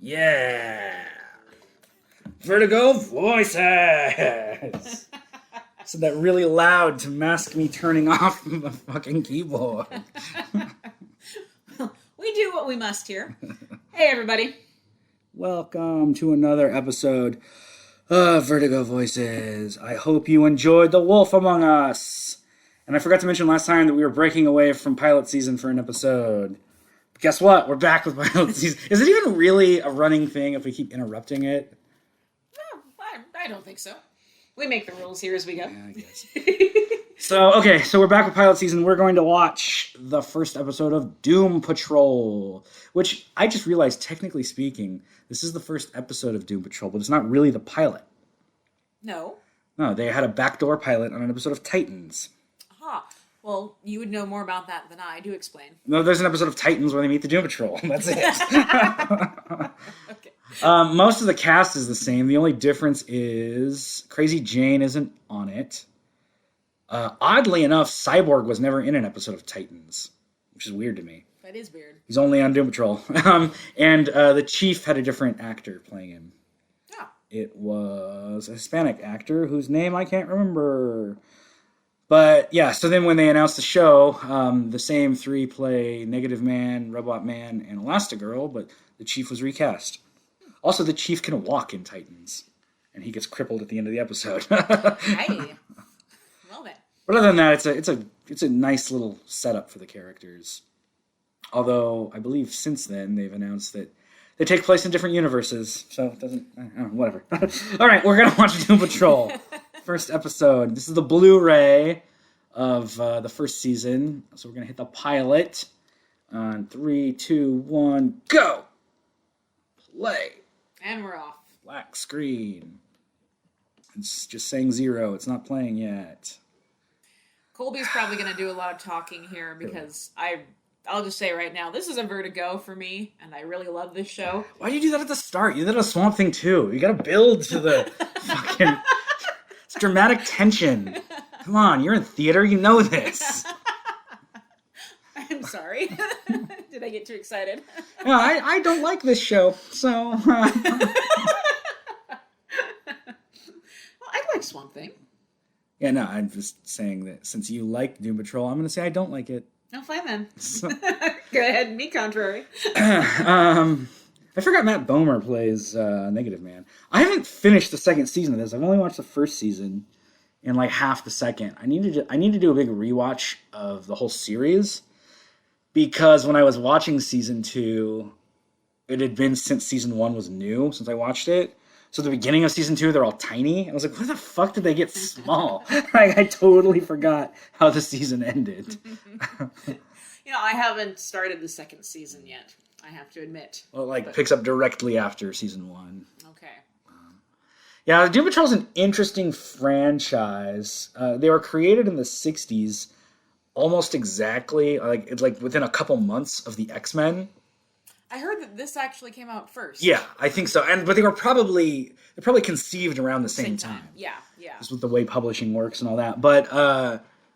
Yeah. Vertigo Voices. Said that really loud to mask me turning off the fucking keyboard. We do what we must here. Hey, everybody. Welcome to another episode of Vertigo Voices. I hope you enjoyed The Wolf Among Us. And I forgot to mention last time that we were breaking away from pilot season for an episode. But guess what? We're back with pilot season. Is it even really a running thing if we keep interrupting it? No, I don't think so. We make the rules here as we go. Yeah, I guess. So we're back with pilot season. We're going to watch the first episode of Doom Patrol, which I just realized, technically speaking, this is the first episode of Doom Patrol, but it's not really the pilot. No, they had a backdoor pilot on an episode of Titans. Aha. Well, you would know more about that than I. Do explain. No, there's an episode of Titans where they meet the Doom Patrol. That's it. Okay. Most of the cast is the same. The only difference is Crazy Jane isn't on it. Oddly enough, Cyborg was never in an episode of Titans, which is weird to me. That is weird. He's only on Doom Patrol. And the Chief had a different actor playing him. Yeah. It was a Hispanic actor whose name I can't remember. But yeah, so then when they announced the show, the same three play Negative Man, Robot Man, and Elastigirl, but the Chief was recast. Also, the Chief can walk in Titans, and he gets crippled at the end of the episode. Hey. Well then. But other than that, it's a nice little setup for the characters. Although I believe since then they've announced that they take place in different universes, so it doesn't. I don't know, whatever. All right, we're gonna watch Doom Patrol. First episode. This is the Blu-ray of the first season, so we're gonna hit the pilot on 3, 2, 1, go. Play. And we're off. Black screen. It's just saying 0. It's not playing yet. Colby's probably going to do a lot of talking here because I'll just say right now, this is a Vertigo for me, and I really love this show. Why do you do that at the start? You did a Swamp Thing too. You gotta build to the fucking... It's dramatic tension. Come on, you're in theater, you know this. I'm sorry. Did I get too excited? No, I don't like this show, so... Well, I like Swamp Thing. Yeah, no, I'm just saying that since you like Doom Patrol, I'm going to say I don't like it. No, fine then. So, Go ahead, me contrary. I forgot Matt Bomer plays Negative Man. I haven't finished the second season of this. I've only watched the first season and like half the second. I need to do a big rewatch of the whole series because when I was watching season 2, it had been since season 1 was new, since I watched it. So at the beginning of season 2, they're all tiny. I was like, where the fuck did they get small? Like, I totally forgot how the season ended. I haven't started the second season yet, I have to admit. Well, picks up directly after season 1. Okay. Yeah, Doom Patrol's an interesting franchise. They were created in the 60s, almost exactly, it's like within a couple months of the X-Men. I heard that this actually came out first. Yeah, I think so. But they're probably conceived around the same time. Yeah. Just with the way publishing works and all that. But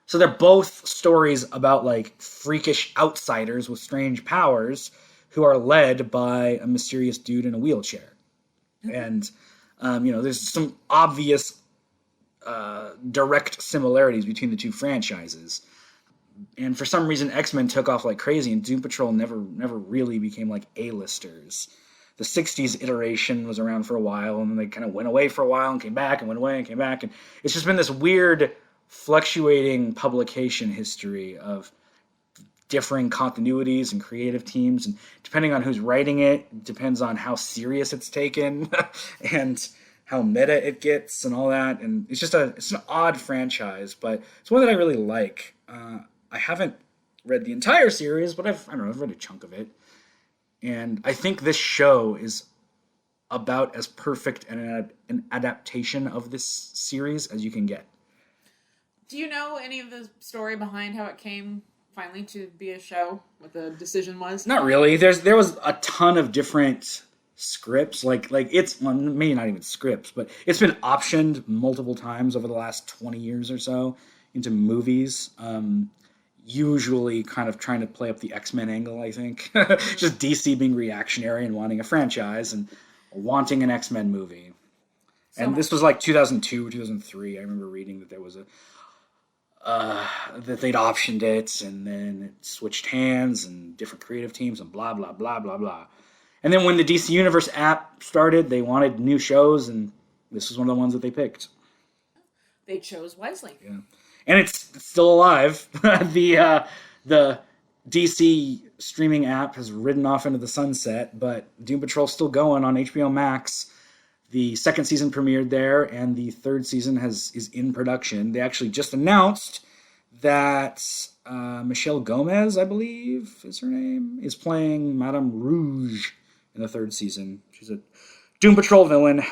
so they're both stories about like freakish outsiders with strange powers who are led by a mysterious dude in a wheelchair. Mm-hmm. And there's some obvious direct similarities between the two franchises. And for some reason, X-Men took off like crazy, and Doom Patrol never really became like A-listers. The 60s iteration was around for a while, and then they kind of went away for a while and came back and went away and came back. And it's just been this weird, fluctuating publication history of differing continuities and creative teams. And depending on who's writing it, depends on how serious it's taken and how meta it gets and all that. And it's an odd franchise, but it's one that I really like. I haven't read the entire series, but I've read a chunk of it. And I think this show is about as perfect an adaptation of this series as you can get. Do you know any of the story behind how it came finally to be a show? What the decision was? Not really. There was a ton of different scripts. Like it's, well, maybe not even scripts, but it's been optioned multiple times over the last 20 years or so into movies. Usually kind of trying to play up the X-Men angle, I think. Just DC being reactionary and wanting a franchise and wanting an X-Men movie. And this was like 2002, 2003. I remember reading that there was that they'd optioned it, and then it switched hands and different creative teams and blah, blah, blah, blah, blah. And then when the DC Universe app started, they wanted new shows, and this was one of the ones that they picked. They chose wisely. Yeah. And it's still alive. The DC streaming app has ridden off into the sunset, but Doom Patrol's still going on HBO Max. The second season premiered there, and the third season is in production. They actually just announced that Michelle Gomez, I believe is her name, is playing Madame Rouge in the third season. She's a Doom Patrol villain.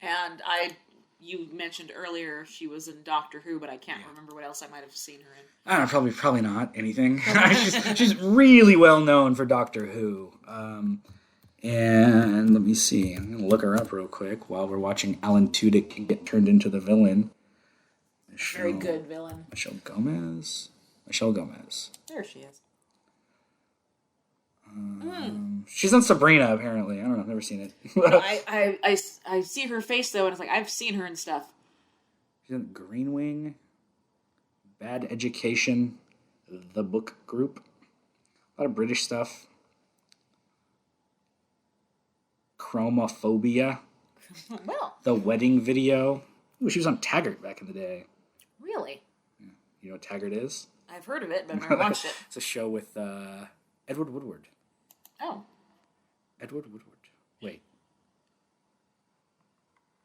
And you mentioned earlier she was in Doctor Who, but I can't remember what else I might have seen her in. I don't know, probably not anything. she's really well known for Doctor Who. And let me see. I'm going to look her up real quick while we're watching Alan Tudyk get turned into the villain. Very good villain. Michelle Gomez. There she is. She's on Sabrina, apparently. I don't know. I've never seen it. I see her face, though, and it's like, I've seen her and stuff. She's in Green Wing, Bad Education, The Book Group. A lot of British stuff. Chromophobia. Well. The Wedding Video. Ooh, she was on Taggart back in the day. Really? Yeah. You know what Taggart is? I've heard of it, but I've never watched it. It's a show with Edward Woodward. Oh. Edward Woodward. Wait.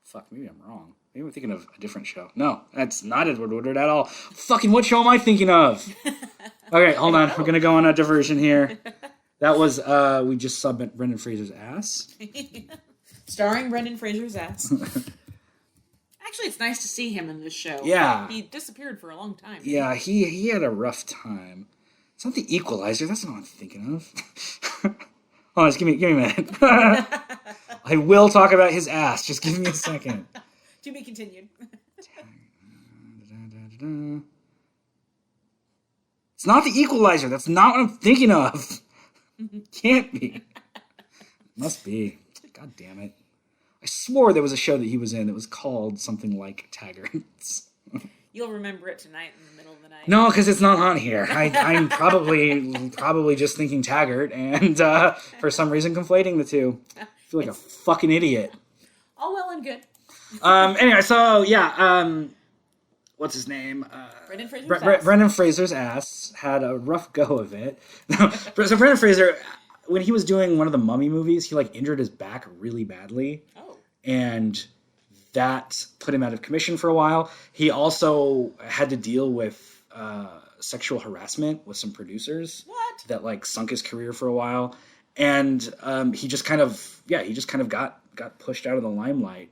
Fuck, maybe I'm wrong. Maybe I'm thinking of a different show. No, that's not Edward Woodward at all. Fucking what show am I thinking of? Okay, hold on. We're going to go on a diversion here. That was, we just saw Brendan Fraser's ass. Starring Brendan Fraser's ass. Actually, it's nice to see him in this show. Yeah. He disappeared for a long time. Yeah, he had a rough time. It's not The Equalizer. That's not what I'm thinking of. Hold on, just give me a minute. I will talk about his ass. Just give me a second. To be continued. It's not The Equalizer. That's not what I'm thinking of. Can't be. Must be. God damn it. I swore there was a show that he was in that was called something like Taggart's. You'll remember it tonight in the middle of the night. No, because it's not on here. I'm probably just thinking Taggart and for some reason conflating the two. I feel like a fucking idiot. All well and good. Anyway, so yeah, what's his name? Brendan Fraser's ass. Brendan Fraser's ass had a rough go of it. So Brendan Fraser, when he was doing one of the Mummy movies, he like injured his back really badly. Oh. And that put him out of commission for a while. He also had to deal with sexual harassment with some producers. What? That like sunk his career for a while. And he just kind of got pushed out of the limelight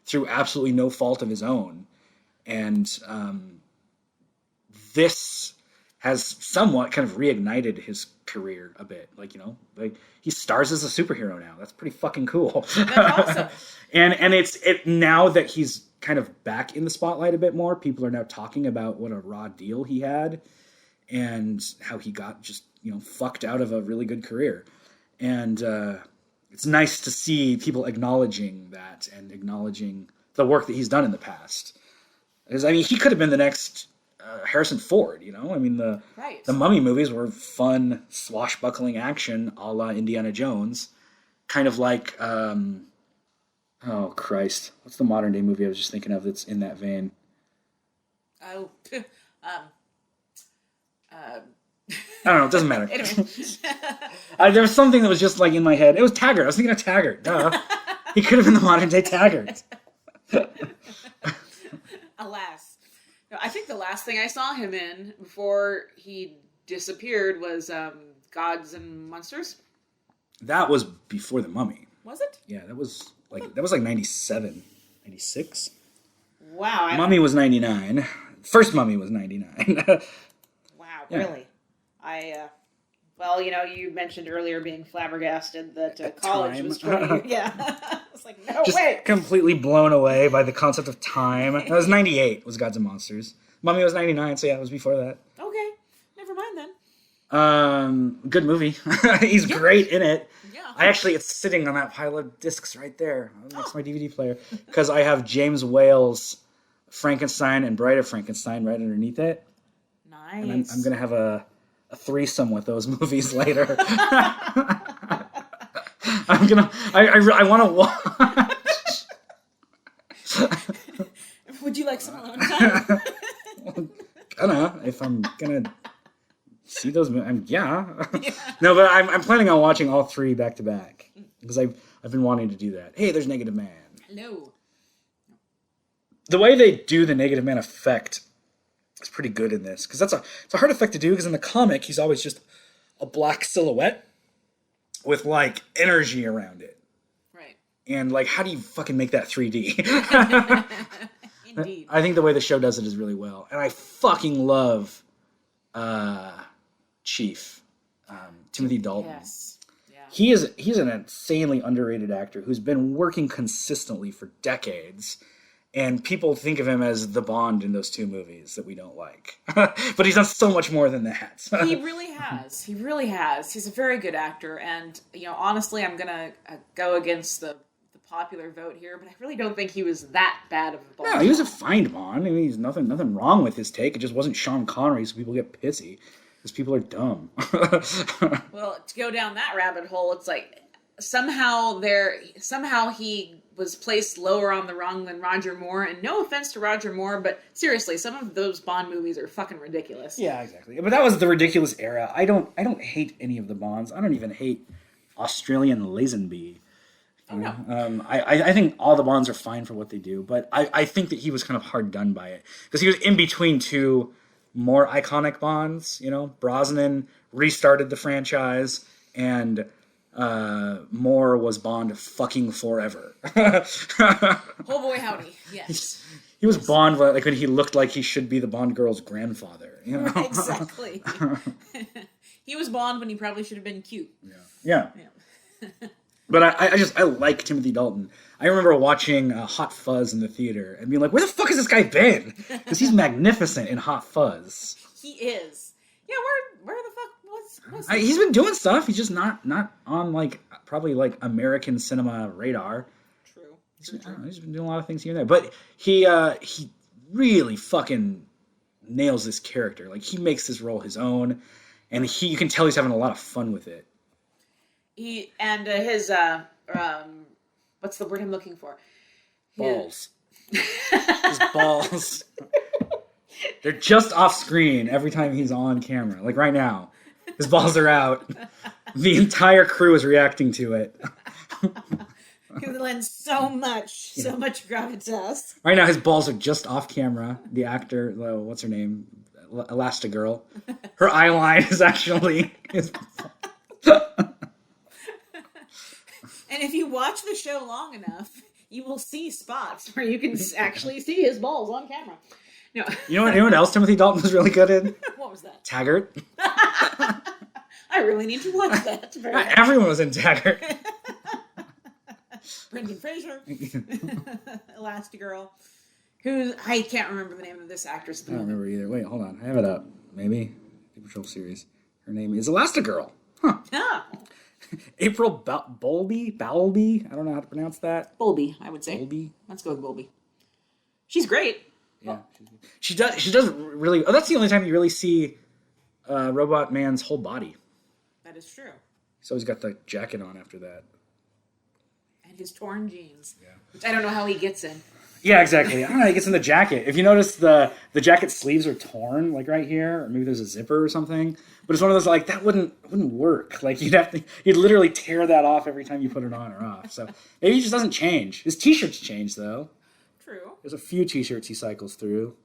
through absolutely no fault of his own. And this has somewhat kind of reignited his career a bit. Like, like he stars as a superhero now. That's pretty fucking cool. That's awesome. and it's now that he's kind of back in the spotlight a bit more, people are now talking about what a raw deal he had and how he got just, fucked out of a really good career. And it's nice to see people acknowledging that and acknowledging the work that he's done in the past. Because, he could have been the next Harrison Ford, the Mummy movies were fun, swashbuckling action a la Indiana Jones. Kind of like, oh Christ, what's the modern day movie I was just thinking of that's in that vein? Oh, I don't know, it doesn't matter. There was something that was just like in my head. It was Taggart. I was thinking of Taggart. Duh. He could have been the modern day Taggart. Alas. No, I think the last thing I saw him in before he disappeared was Gods and Monsters. That was before The Mummy. Was it? Yeah, that was like 97, 96. Wow. Mummy was 99. First Mummy was 99. Wow, Yeah. really? Well, you mentioned earlier being flabbergasted that college was 20 years. Yeah. It's like, no Just way. completely blown away by the concept of time. That was 98, was Gods and Monsters. Mummy was 99, so yeah, it was before that. Okay. Never mind then. Good movie. He's great in it. Yeah. It's sitting on that pile of discs right there. That's my DVD player. Because I have James Whale's Frankenstein and Bride of Frankenstein right underneath it. Nice. And I'm going to have a threesome with those movies later. I want to watch. Would you like some alone time? If I'm gonna see those, yeah. No, but I'm planning on watching all three back to back because I've been wanting to do that. Hey, there's Negative Man. Hello. The way they do the Negative Man effect is pretty good in this because it's a hard effect to do because in the comic he's always just a black silhouette with like energy around it. Right. And like, how do you fucking make that 3D? Indeed. I think the way the show does it is really well, and I fucking love Chief, Timothy Dalton. Yes. Yeah. He's an insanely underrated actor who's been working consistently for decades, and people think of him as the Bond in those two movies that we don't like. But he's done so much more than that. He really has. He really has. He's a very good actor, and honestly, I'm gonna go against the popular vote here, but I really don't think he was that bad of a Bond. No, he was a fine Bond. I mean, he's nothing wrong with his take. It just wasn't Sean Connery, so people get pissy because people are dumb. Well, to go down that rabbit hole, it's like somehow he was placed lower on the rung than Roger Moore. And no offense to Roger Moore, but seriously, some of those Bond movies are fucking ridiculous. Yeah, exactly. But that was the ridiculous era. I don't hate any of the Bonds. I don't even hate Australian Lazenby. Oh, no. I think all the Bonds are fine for what they do, but I think that he was kind of hard done by it because he was in between two more iconic Bonds. Brosnan restarted the franchise, and Moore was Bond fucking forever. Oh boy, howdy! Yes, he was Bond like when he looked like he should be the Bond girl's grandfather. Exactly. He was Bond when he probably should have been cute. Yeah. But I like Timothy Dalton. I remember watching Hot Fuzz in the theater and being like, where the fuck has this guy been? Because he's magnificent in Hot Fuzz. He is. Yeah, where the fuck was he's been doing stuff. He's just not on probably American cinema radar. True. He's been doing a lot of things here and there. But he really fucking nails this character. Like, he makes this role his own, and you can tell he's having a lot of fun with it. His what's the word I'm looking for? Balls. His balls. They're just off screen every time he's on camera. Like right now. His balls are out. The entire crew is reacting to it. He lends so much gravitas. Right now his balls are just off camera. The actor, what's her name? Elastigirl. Her eye line is actually his And if you watch the show long enough, you will see spots where you can actually see his balls on camera. No. You know what else Timothy Dalton was really good in? What was that? Taggart. I really need to watch that. Everyone was in Taggart. Brendan Fraser. Elastigirl. I can't remember the name of this actress. I don't remember either. Wait, hold on. I have it up. Maybe. Paper Patrol series. Her name is Elastigirl. Huh. Oh. April Bowlby? I don't know how to pronounce that. Bowlby, I would say. Bowlby? Let's go with Bowlby. She's great. Yeah. She does really... Oh, that's the only time you really see Robot Man's whole body. That is true. He's always got the jacket on after that. And his torn jeans. Yeah. Which I don't know how he gets in. Yeah, exactly. I don't know, he gets in the jacket. If you notice, the jacket sleeves are torn, like right here, or maybe there's a zipper or something. But it's one of those, like, that wouldn't work. Like, you'd literally tear that off every time you put it on or off. So maybe he just doesn't change. His t-shirts change, though. True. There's a few t-shirts he cycles through.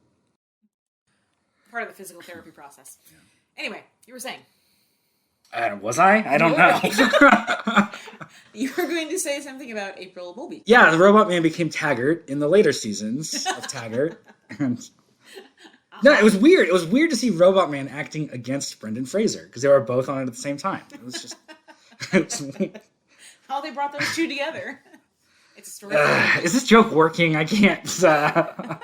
Part of the physical therapy process. Yeah. Anyway, you were saying. Was I? I don't know. You were going to say something about April Bowlby. Yeah, the Robot Man became Taggart in the later seasons of Taggart. And No, it was weird. It was weird to see Robot Man acting against Brendan Fraser because they were both on it at the same time. It was just... How they brought those two together. It's a story. Is this joke working? I can't... I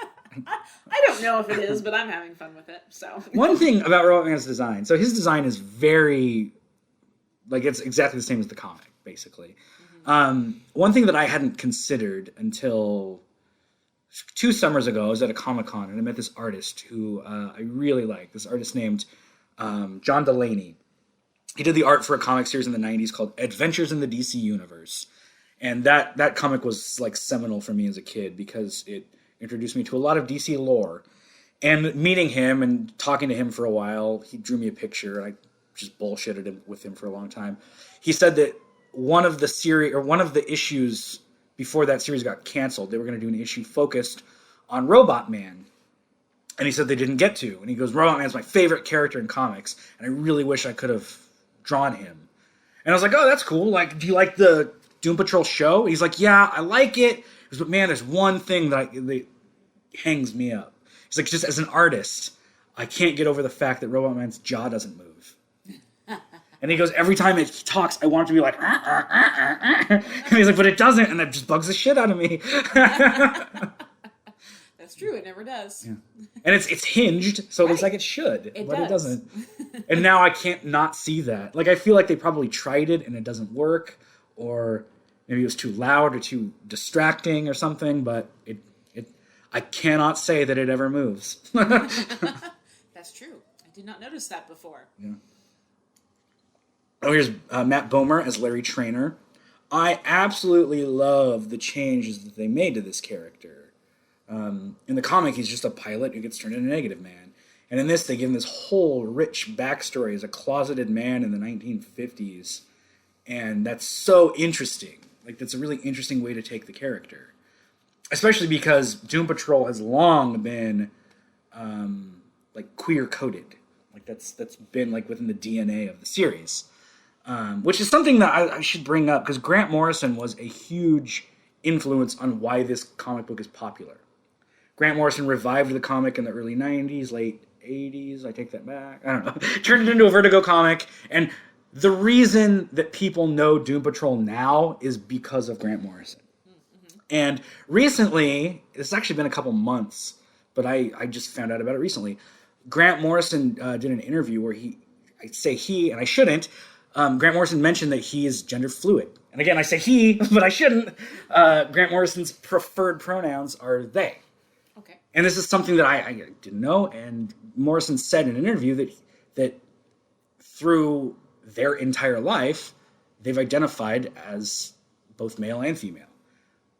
don't know if it is, but I'm having fun with it. So one thing about Robot Man's design. So his design is very... Like, it's exactly the same as the comic, basically. Mm-hmm. One thing that I hadn't considered until 2 summers ago, I was at a Comic-Con, and I met this artist who I really like. This artist named John Delaney. He did the art for a comic series in the 90s called Adventures in the DC Universe. And that comic was, like, seminal for me as a kid because it introduced me to a lot of DC lore. And meeting him and talking to him for a while, he drew me a picture, and I just bullshitted with him for a long time. He said that one of the issues before that series got canceled, they were going to do an issue focused on Robot Man. And he said they didn't get to. And he goes, Robot Man's my favorite character in comics, and I really wish I could have drawn him. And I was like, oh, that's cool. Like, do you like the Doom Patrol show? He's like, yeah, I like it. He goes, but man, there's one thing that hangs me up. He's like, just as an artist, I can't get over the fact that Robot Man's jaw doesn't move. And he goes, every time he talks, I want it to be like, and he's like, but it doesn't, and that just bugs the shit out of me. That's true, it never does. Yeah. And it's hinged, so it looks like it should, but it doesn't. And now I can't not see that. Like, I feel like they probably tried it and it doesn't work, or maybe it was too loud or too distracting or something, but I cannot say that it ever moves. That's true. I did not notice that before. Yeah. Oh, here's Matt Bomer as Larry Traynor. I absolutely love the changes that they made to this character. In the comic, he's just a pilot who gets turned into Negative Man. And in this, they give him this whole rich backstory as a closeted man in the 1950s. And that's so interesting. Like, that's a really interesting way to take the character. Especially because Doom Patrol has long been, like, queer-coded. Like, that's been, like, within the DNA of the series. Which is something that I should bring up, because Grant Morrison was a huge influence on why this comic book is popular. Grant Morrison revived the comic in the early 90s, late 80s, I take that back, I don't know, turned it into a Vertigo comic, and the reason that people know Doom Patrol now is because of Grant Morrison. Mm-hmm. And recently, it's actually been a couple months, but I just found out about it recently, Grant Morrison did an interview where I say he, and I shouldn't, Grant Morrison mentioned that he is gender fluid. And again, I say he, but I shouldn't. Grant Morrison's preferred pronouns are they. Okay. And this is something that I didn't know, and Morrison said in an interview that through their entire life, they've identified as both male and female.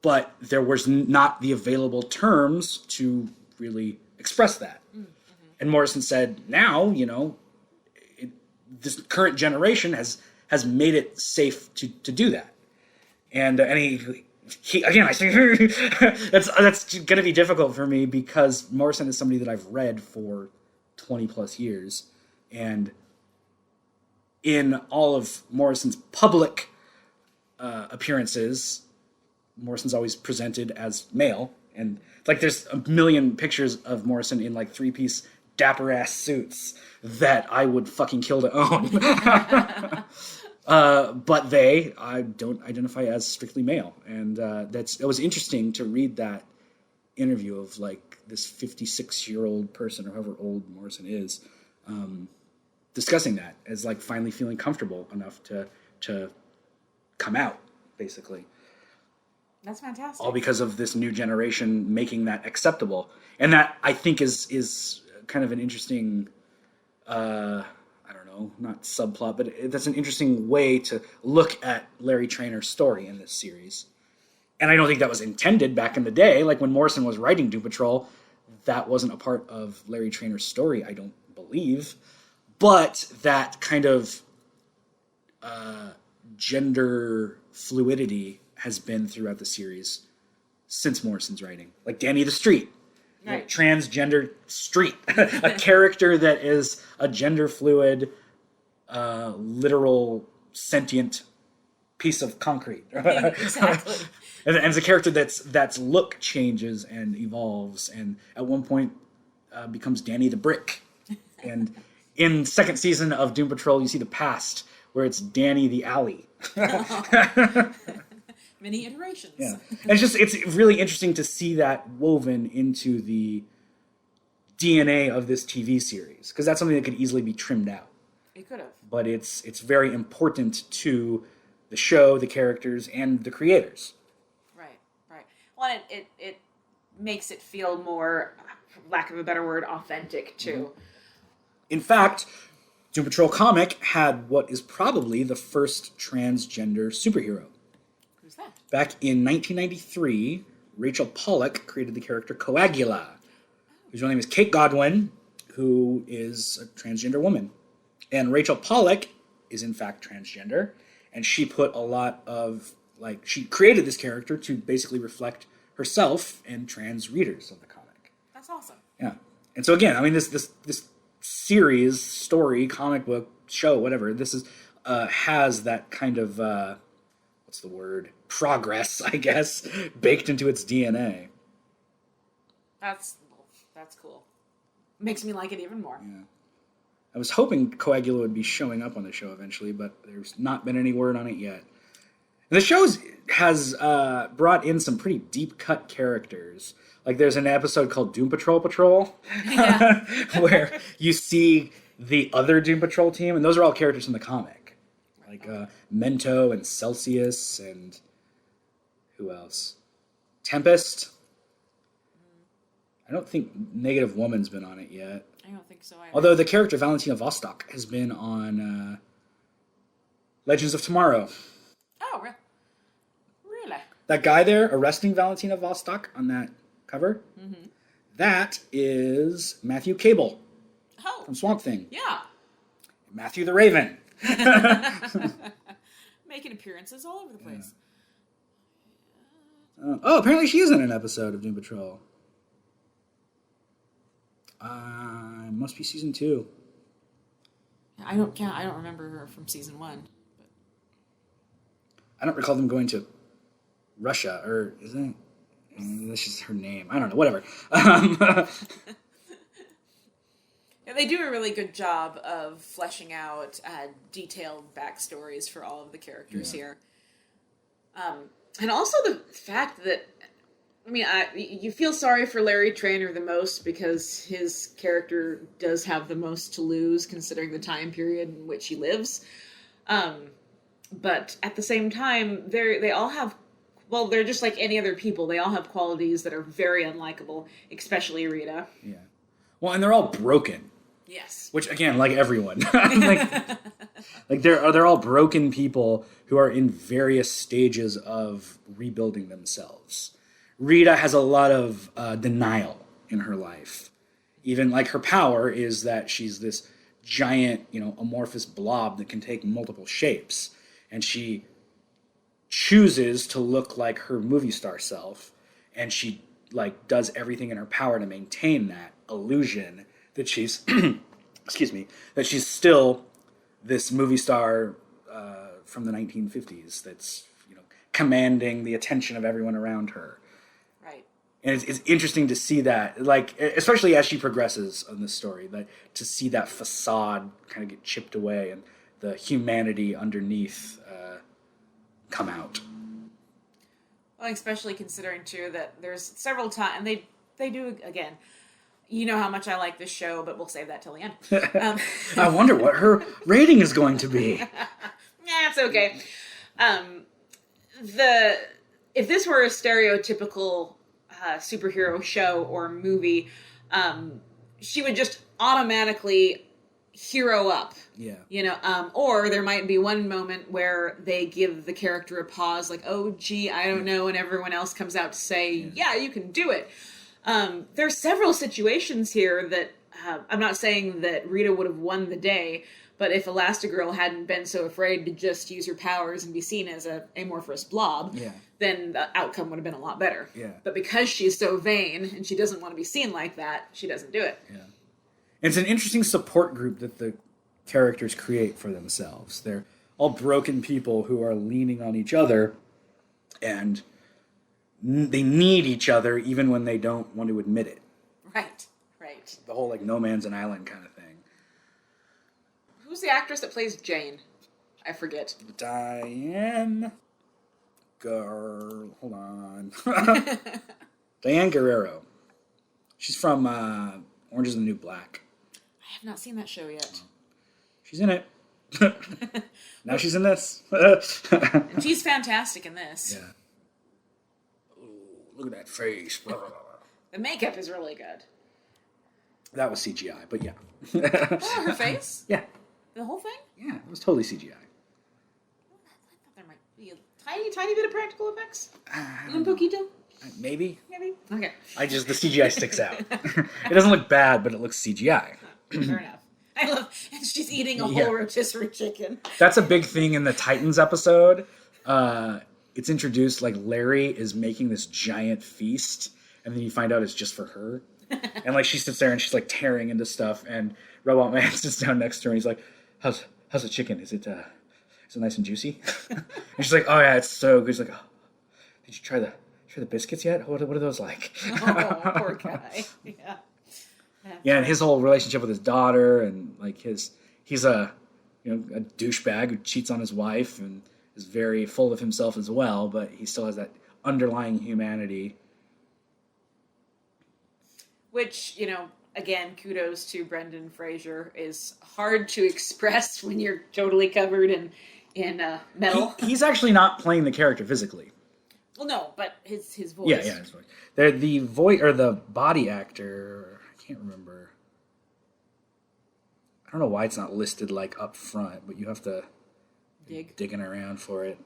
But there was not the available terms to really express that. Mm-hmm. And Morrison said, now, this current generation has made it safe to do that, and he again, I say that's going to be difficult for me because Morrison is somebody that I've read for 20 plus years, and in all of Morrison's public appearances, Morrison's always presented as male, and like there's a million pictures of Morrison in like 3-piece dapper ass suits that I would fucking kill to own. But I don't identify as strictly male. And it was interesting to read that interview of like this 56-year-old person, or however old Morrison is, discussing that as like finally feeling comfortable enough to come out, basically. That's fantastic. All because of this new generation making that acceptable. And that, I think, is kind of an interesting, I don't know, not subplot, but that's an interesting way to look at Larry Traynor's story in this series. And I don't think that was intended back in the day. Like when Morrison was writing Doom Patrol, that wasn't a part of Larry Traynor's story, I don't believe. But that kind of gender fluidity has been throughout the series since Morrison's writing. Like Danny the Street. Right. Transgender street. A character that is a gender fluid, literal, sentient piece of concrete. Exactly. And it's a character that's look changes and evolves. And at one point, becomes Danny the Brick. And in second season of Doom Patrol, you see the past, where it's Danny the Alley. Many iterations. Yeah. And it's really interesting to see that woven into the DNA of this TV series, because that's something that could easily be trimmed out. It could have. But it's very important to the show, the characters, and the creators. Right. Well, it makes it feel more, for lack of a better word, authentic, too. Mm-hmm. In fact, Doom Patrol comic had what is probably the first transgender superhero. Who's that? Back in 1993, Rachel Pollack created the character Coagula, whose real name is Kate Godwin, who is a transgender woman. And Rachel Pollack is in fact transgender, and she put a lot of, she created this character to basically reflect herself and trans readers of the comic. That's awesome. Yeah. And so again, I mean, this series, story, comic book, show, whatever, this is has that kind of what's the word? Progress, I guess, baked into its DNA. That's cool. Makes me like it even more. Yeah. I was hoping Coagula would be showing up on the show eventually, but there's not been any word on it yet. And the show has brought in some pretty deep cut characters. Like there's an episode called Doom Patrol, Yeah. where you see the other Doom Patrol team, and those are all characters from the comic. Like Mento and Celsius and who else? Tempest. I don't think Negative Woman's been on it yet. I don't think so either. Although the character Valentina Vostok has been on Legends of Tomorrow. Oh, really? That guy there arresting Valentina Vostok on that cover, that is Matthew Cable from Swamp Thing. Yeah. Matthew the Raven. Making appearances all over the place. Apparently she is in an episode of Doom Patrol. Must be season 2. I don't remember her from season 1. But I don't recall them going to Russia, or is that? That's just her name. I don't know. Whatever. Yeah, they do a really good job of fleshing out detailed backstories for all of the characters here. And also the fact that, I mean, you feel sorry for Larry Traynor the most because his character does have the most to lose considering the time period in which he lives. But at the same time, they all have, well, they're just like any other people. They all have qualities that are very unlikable, especially Rita. Yeah. Well, and they're all broken. Yes. Which, again, like everyone. like they're all broken people who are in various stages of rebuilding themselves. Rita has a lot of denial in her life. Even, like, her power is that she's this giant, amorphous blob that can take multiple shapes. And she chooses to look like her movie star self. And she, does everything in her power to maintain that illusion that she's, that she's still this movie star from the 1950s that's, commanding the attention of everyone around her. Right. And it's interesting to see that, especially as she progresses on this story, to see that facade kind of get chipped away and the humanity underneath come out. Well, especially considering, too, that there's several times, and they do, again, you know how much I like this show, but we'll save that till the end. I wonder what her rating is going to be. Yeah, it's okay. If this were a stereotypical superhero show or movie, she would just automatically hero up. Yeah. Or there might be one moment where they give the character a pause, like, oh, gee, I don't know, and everyone else comes out to say, yeah, you can do it. There's several situations here that, I'm not saying that Rita would have won the day, but if Elastigirl hadn't been so afraid to just use her powers and be seen as a amorphous blob, then the outcome would have been a lot better. Yeah. But because she's so vain and she doesn't want to be seen like that, she doesn't do it. Yeah. It's an interesting support group that the characters create for themselves. They're all broken people who are leaning on each other, and they need each other even when they don't want to admit it. Right. right. The whole, like, no man's an island kind of thing. Who's the actress that plays Jane? I forget. Diane... Hold on. Diane Guerrero. She's from Orange is the New Black. I have not seen that show yet. She's in it. Now she's in this. And she's fantastic in this. Yeah. Ooh, look at that face. The makeup is really good. That was CGI, but yeah. Oh, her face? Yeah. The whole thing? Yeah, it was totally CGI. I thought there might be a tiny bit of practical effects. Un poquito? Maybe. Okay. The CGI sticks out. It doesn't look bad, but it looks CGI. Fair enough. I love, and she's eating a whole rotisserie chicken. That's a big thing in the Titans episode. It's introduced, like, Larry is making this giant feast, and then you find out it's just for her. And, like, she sits there and she's, like, tearing into stuff, and Robot Man sits down next to her and he's like, how's the chicken? Is it nice and juicy? And she's like, oh yeah, it's so good. He's like, oh, did you try the biscuits yet? What are those like? Oh, poor guy. Yeah. Yeah, and his whole relationship with his daughter, and like he's a douchebag who cheats on his wife and is very full of himself as well, but he still has that underlying humanity. Which, again, kudos to Brendan Fraser, is hard to express when you're totally covered in metal. He's actually not playing the character physically. Well, no, but his voice. Yeah, his voice. The voice or the body actor, I can't remember. I don't know why it's not listed like up front, but you have to digging around for it.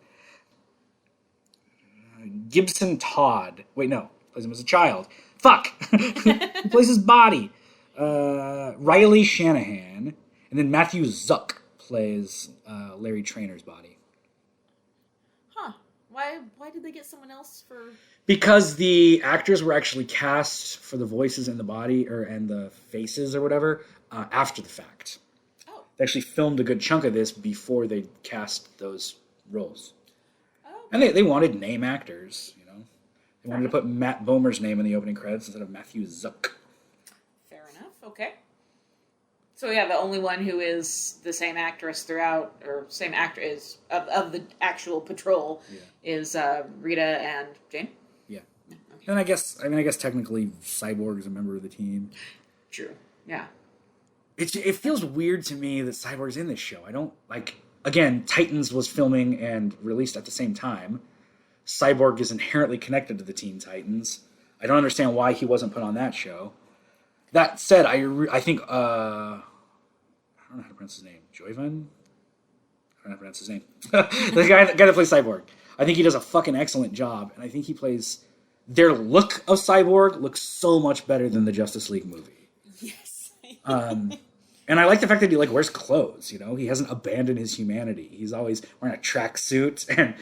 Gibson Todd. Wait, no, plays him as a child. Fuck, he plays his body. Riley Shanahan, and then Matthew Zuck plays Larry Traynor's body. Huh. Why did they get someone else for... Because the actors were actually cast for the voices and the body, and the faces or whatever, after the fact. Oh. They actually filmed a good chunk of this before they cast those roles. Oh. And they wanted name actors, They wanted to put Matt Bomer's name in the opening credits instead of Matthew Zuck. Fair enough, okay. So yeah, the only one who is the same actress throughout, or same actor is of the actual patrol, is Rita and Jane. Yeah. Okay. And I guess technically Cyborg is a member of the team. True. Yeah. It feels weird to me that Cyborg's in this show. I don't again, Titans was filming and released at the same time. Cyborg is inherently connected to the Teen Titans. I don't understand why he wasn't put on that show. That said, I think I don't know how to pronounce his name. Joyvan? I don't know how to pronounce his name. The guy that plays Cyborg. I think he does a fucking excellent job, and I think he plays... Their look of Cyborg looks so much better than the Justice League movie. Yes. And I like the fact that he wears clothes, He hasn't abandoned his humanity. He's always wearing a tracksuit and...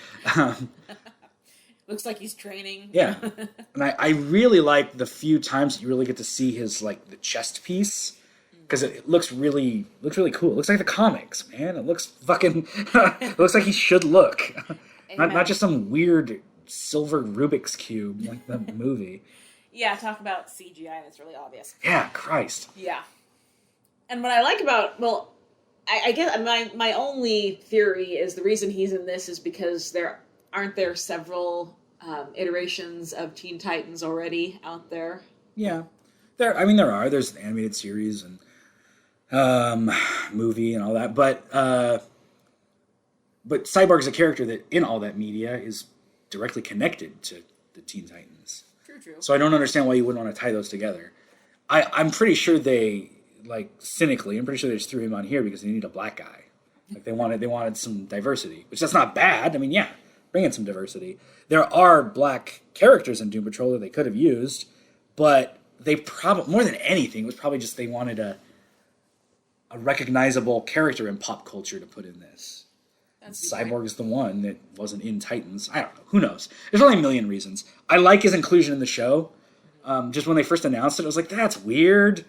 Looks like he's training. Yeah. And I really like the few times you really get to see his, the chest piece. Because it looks really cool. It looks like the comics, man. It looks fucking... it looks like he should look. Not just some weird silver Rubik's Cube like the movie. Yeah, talk about CGI that's really obvious. Yeah, Christ. Yeah. And what I like about... Well, I guess my only theory is the reason he's in this is because aren't there several iterations of Teen Titans already out there? Yeah. There are. There's an animated series and movie and all that. But Cyborg's a character that, in all that media, is directly connected to the Teen Titans. True. So I don't understand why you wouldn't want to tie those together. I'm pretty sure they, cynically, I'm pretty sure they just threw him on here because they need a black guy. They wanted some diversity. Which, that's not bad. I mean, yeah. Bring in some diversity. There are black characters in Doom Patrol that they could have used, but they probably, more than anything, it was probably just they wanted a recognizable character in pop culture to put in this. Cyborg is the one that wasn't in Titans. I don't know. Who knows? There's only a million reasons. I like his inclusion in the show. Just when they first announced it, I was like, that's weird.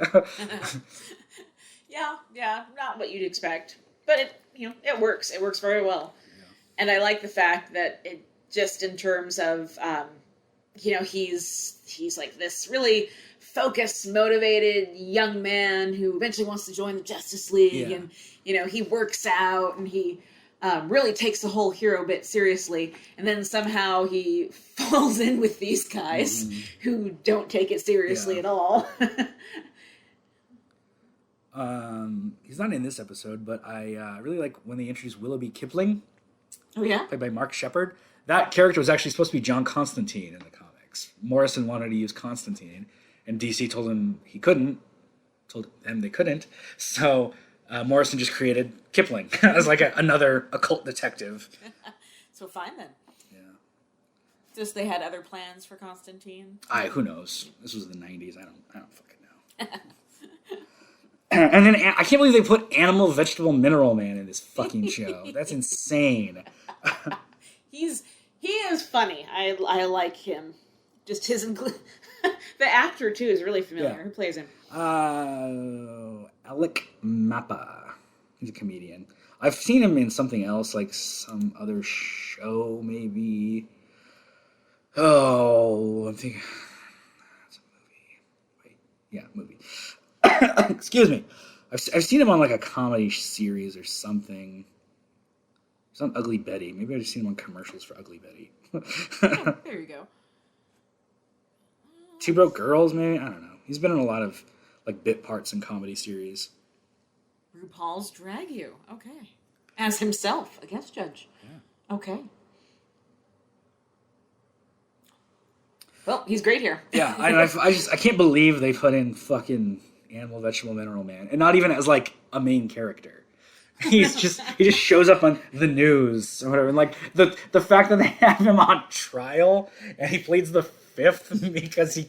Yeah, not what you'd expect. But it works. It works very well. And I like the fact that it just in terms of he's like this really focused, motivated young man who eventually wants to join the Justice League, and he works out and he really takes the whole hero bit seriously, and then somehow he falls in with these guys who don't take it seriously at all. He's not in this episode, but I really like when they introduced Willoughby Kipling. Oh yeah, played by Mark Shepard. That character was actually supposed to be John Constantine in the comics. Morrison wanted to use Constantine, and DC told him he couldn't. Told them they couldn't. So Morrison just created Kipling as like another occult detective. So fine then. Yeah. Just they had other plans for Constantine. Who knows? This was the 90s. I don't fucking know. And then I can't believe they put Animal, Vegetable, Mineral Man in this fucking show. That's insane. He is funny. I like him. Just his the actor too is really familiar. Yeah. Who plays him? Alec Mappa. He's a comedian. I've seen him in something else, like some other show, maybe. Oh, I'm thinking. That's a movie. Wait, yeah, movie. Excuse me. I've seen him on like a comedy series or something. He's on Ugly Betty. Maybe I've just seen him on commercials for Ugly Betty. Oh, there you go. Two Broke Girls, maybe? I don't know. He's been in a lot of like bit parts in comedy series. RuPaul's Drag You. Okay. As himself, a guest judge. Yeah. Okay. Well, he's great here. Yeah, I can't believe they put in fucking Animal, Vegetable, Mineral Man, and not even as like a main character. He just shows up on the news or whatever. And like the fact that they have him on trial and he pleads the fifth because he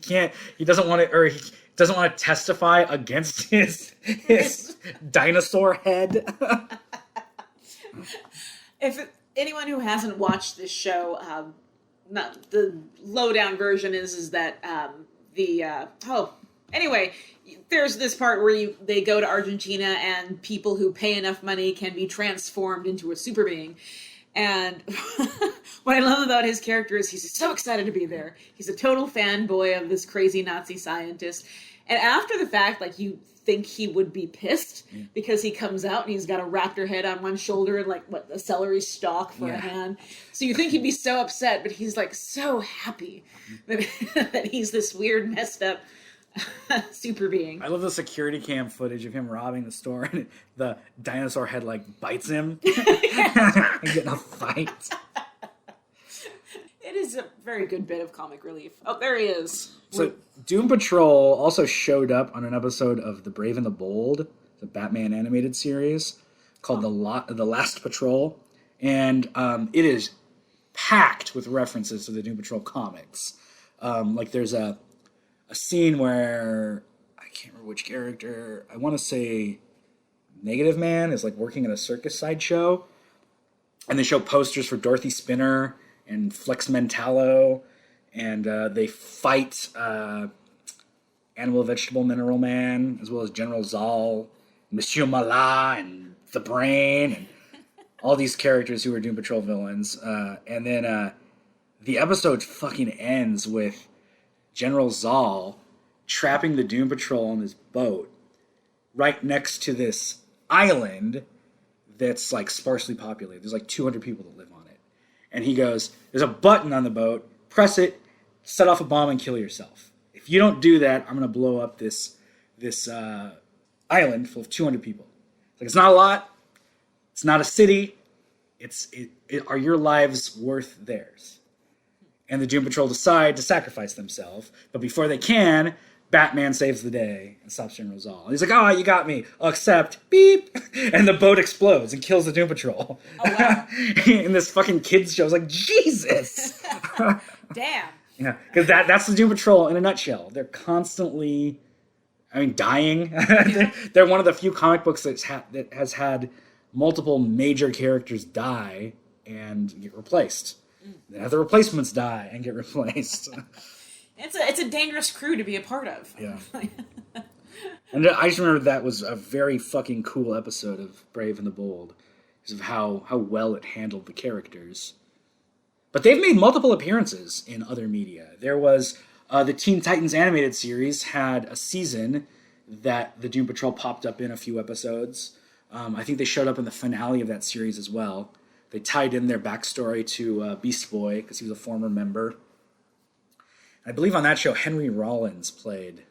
doesn't want to testify against his dinosaur head. If anyone who hasn't watched this show, not the lowdown version is that anyway, there's this part where they go to Argentina and people who pay enough money can be transformed into a super being. And what I love about his character is he's so excited to be there. He's a total fanboy of this crazy Nazi scientist. And after the fact, like, you think he would be pissed because he comes out and he's got a raptor head on one shoulder and like a celery stalk for a hand. So you think he'd be so upset, but he's like so happy that he's this weird, messed up super being. I love the security cam footage of him robbing the store and the dinosaur head like bites him and get in a fight. It is a very good bit of comic relief. Oh, there he is. So Doom Patrol also showed up on an episode of The Brave and the Bold, the Batman animated series called The Last Patrol, and it is packed with references to the Doom Patrol comics. Like there's a scene where I can't remember which character. I want to say Negative Man is like working at a circus sideshow, and they show posters for Dorothy Spinner and Flex Mentallo, and they fight Animal, Vegetable, Mineral Man, as well as General Zal, Monsieur Malat, and The Brain, and all these characters who are Doom Patrol villains. And then the episode fucking ends with General Zal trapping the Doom Patrol on this boat right next to this island that's like sparsely populated. There's like 200 people that live on it. And he goes, there's a button on the boat, press it, set off a bomb and kill yourself. If you don't do that, I'm going to blow up this island full of 200 people. It's not a lot. It's not a city. Are your lives worth theirs? And the Doom Patrol decide to sacrifice themselves. But before they can, Batman saves the day and stops General Zal. And he's like, oh, you got me. Except, beep. And the boat explodes and kills the Doom Patrol. Oh, wow. And this fucking kids show is like, Jesus. Damn. Yeah, because that's the Doom Patrol in a nutshell. They're constantly, dying. Yeah. They're one of the few comic books that has had multiple major characters die and get replaced. Then have the replacements die and get replaced. It's a dangerous crew to be a part of. Yeah. And I just remember that was a very fucking cool episode of Brave and the Bold because of how well it handled the characters. But they've made multiple appearances in other media. There was the Teen Titans animated series had a season that the Doom Patrol popped up in a few episodes. I think they showed up in the finale of that series as well. They tied in their backstory to Beast Boy because he was a former member. I believe on that show, Henry Rollins played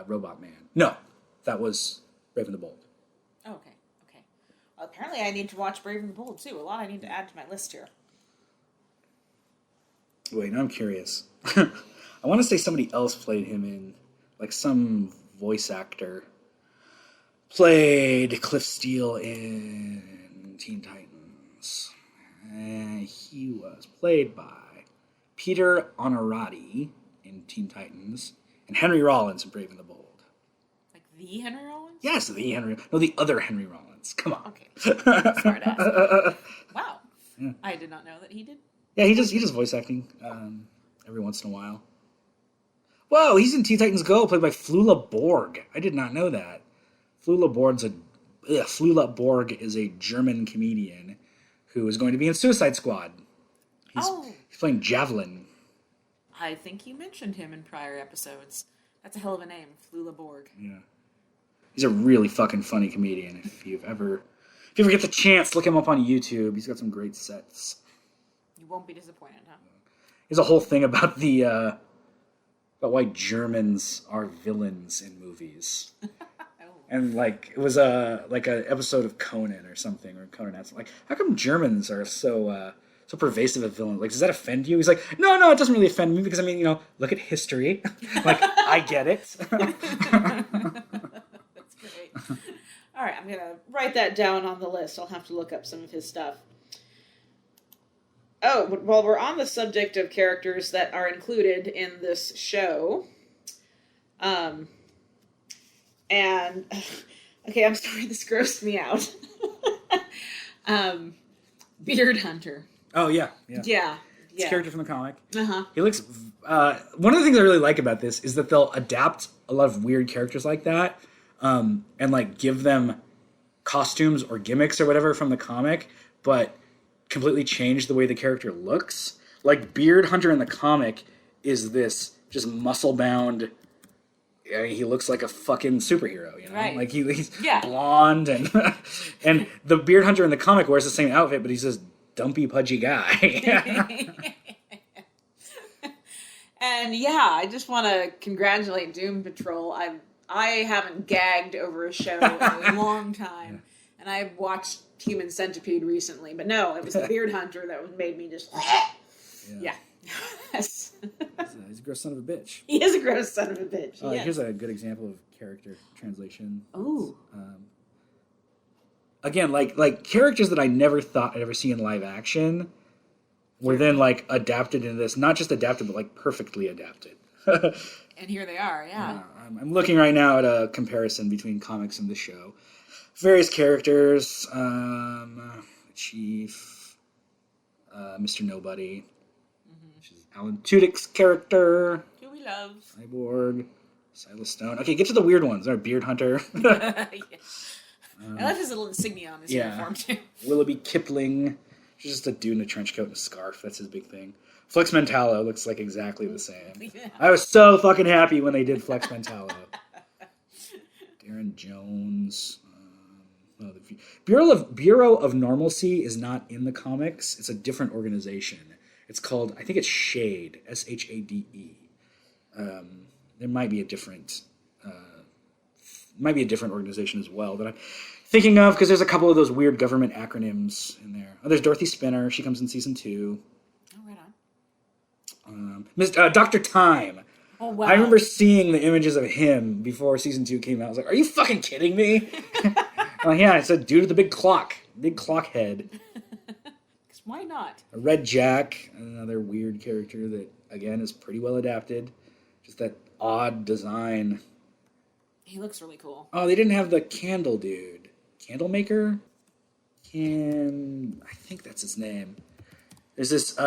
Robot Man. No, that was Brave and the Bold. Oh, okay. Well, apparently I need to watch Brave and the Bold, too. A lot I need to add to my list here. Wait, now I'm curious. I want to say somebody else played him in, like some voice actor played Cliff Steele in Teen Titans. He was played by Peter Onorati in Teen Titans and Henry Rollins in Brave and the Bold. Like the Henry Rollins? Yes, the other Henry Rollins. Come on. Okay. Smart ass. Wow. Yeah. I did not know that he did. Yeah, he does voice acting every once in a while. Whoa, he's in Teen Titans Go, played by Flula Borg. I did not know that. Flula Borg is a German comedian who is going to be in Suicide Squad. He's playing Javelin. I think you mentioned him in prior episodes. That's a hell of a name, Flula Borg. Yeah. He's a really fucking funny comedian. If you ever get the chance, look him up on YouTube. He's got some great sets. You won't be disappointed, huh? There's a whole thing about about why Germans are villains in movies. And it was a episode of Conan or something, or Conan had something how come Germans are so pervasive of villains? Does that offend you? He's like, no, it doesn't really offend me because look at history. I get it. That's great. All right, I'm gonna write that down on the list. I'll have to look up some of his stuff. Oh, while we're on the subject of characters that are included in this show, and okay, I'm sorry, this grossed me out. Beard Hunter. Oh yeah. It's a character from the comic. Uh-huh. He looks. One of the things I really like about this is that they'll adapt a lot of weird characters like that, and give them costumes or gimmicks or whatever from the comic, but completely change the way the character looks. Beard Hunter in the comic is this just muscle-bound. He looks like a fucking superhero, Right. He's blonde and and the Beard Hunter in the comic wears the same outfit, but he's this dumpy, pudgy guy. And I just want to congratulate Doom Patrol. I haven't gagged over a show in a long time, and I watched Human Centipede recently, but no, it was the Beard Hunter that made me just Yes. He's a gross son of a bitch. He is a gross son of a bitch. Here's a good example of character translation. Oh. Again, characters that I never thought I'd ever see in live action were then adapted into this. Not just adapted, but perfectly adapted. And here they are, I'm looking right now at a comparison between comics and the show. Various characters, Chief, Mr. Nobody, which is Alan Tudyk's character. Who we love. Cyborg, Silas Stone. Okay, get to the weird ones. Our Beard Hunter. I love his little insignia on his uniform, too. Willoughby Kipling. He's just a dude in a trench coat and a scarf. That's his big thing. Flex Mentallo looks exactly the same. Yeah. I was so fucking happy when they did Flex Mentallo. Darren Jones. The Bureau of Normalcy is not in the comics. It's a different organization. It's called, I think it's SHADE, SHADE. There might be a different organization as well that I'm thinking of, because there's a couple of those weird government acronyms in there. Oh, there's Dorothy Spinner. She comes in season 2. Oh, right on. Dr. Time. Oh, wow. I remember seeing the images of him before season 2 came out. I was like, are you fucking kidding me? It's a dude with a big clock head. Because why not? A Red Jack, another weird character that, again, is pretty well adapted. Just that odd design. He looks really cool. Oh, they didn't have the candle dude. Candlemaker? I think that's his name. There's this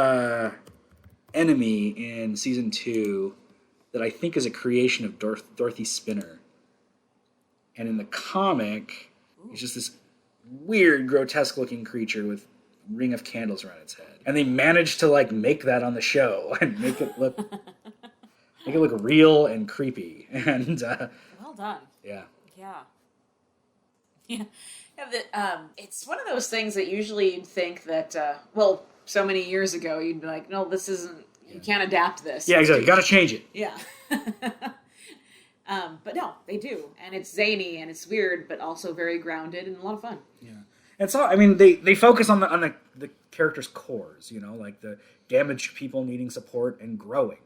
enemy in season 2 that I think is a creation of Dorothy Spinner. And in the comic, he's just this weird, grotesque-looking creature with ring of candles around its head. And they managed to like make that on the show and make it look real and creepy. And well done. Yeah. Yeah. Yeah. It's one of those things that usually you'd think that, so many years ago, you'd be like, no, this isn't, you can't adapt this. Yeah, exactly. You gotta change it. Yeah. But no, they do. And it's zany and it's weird, but also very grounded and a lot of fun. Yeah. And so, I mean, they focus on the characters' cores, you know, like the damaged people needing support and growing.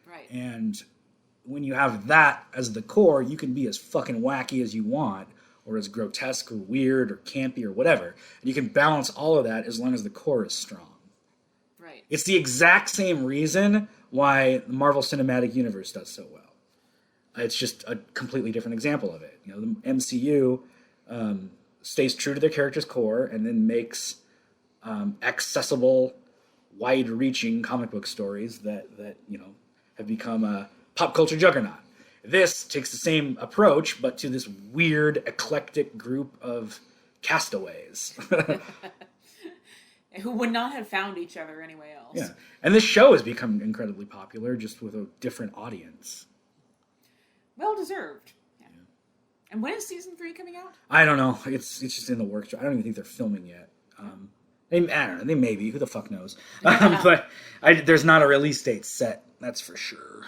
Right. And when you have that as the core, you can be as fucking wacky as you want, or as grotesque or weird or campy or whatever. And you can balance all of that as long as the core is strong. Right. It's the exact same reason why the Marvel Cinematic Universe does so well. It's just a completely different example of it. You know, the MCU stays true to their character's core and then makes accessible, wide-reaching comic book stories that you know have become a pop culture juggernaut. This takes the same approach, but to this weird, eclectic group of castaways. Who would not have found each other anywhere else. Yeah, and this show has become incredibly popular, just with a different audience. Well deserved. Yeah. And when is season 3 coming out? I don't know. It's just in the works. I don't even think they're filming yet. I don't know. They may be. Who the fuck knows? But there's not a release date set. That's for sure.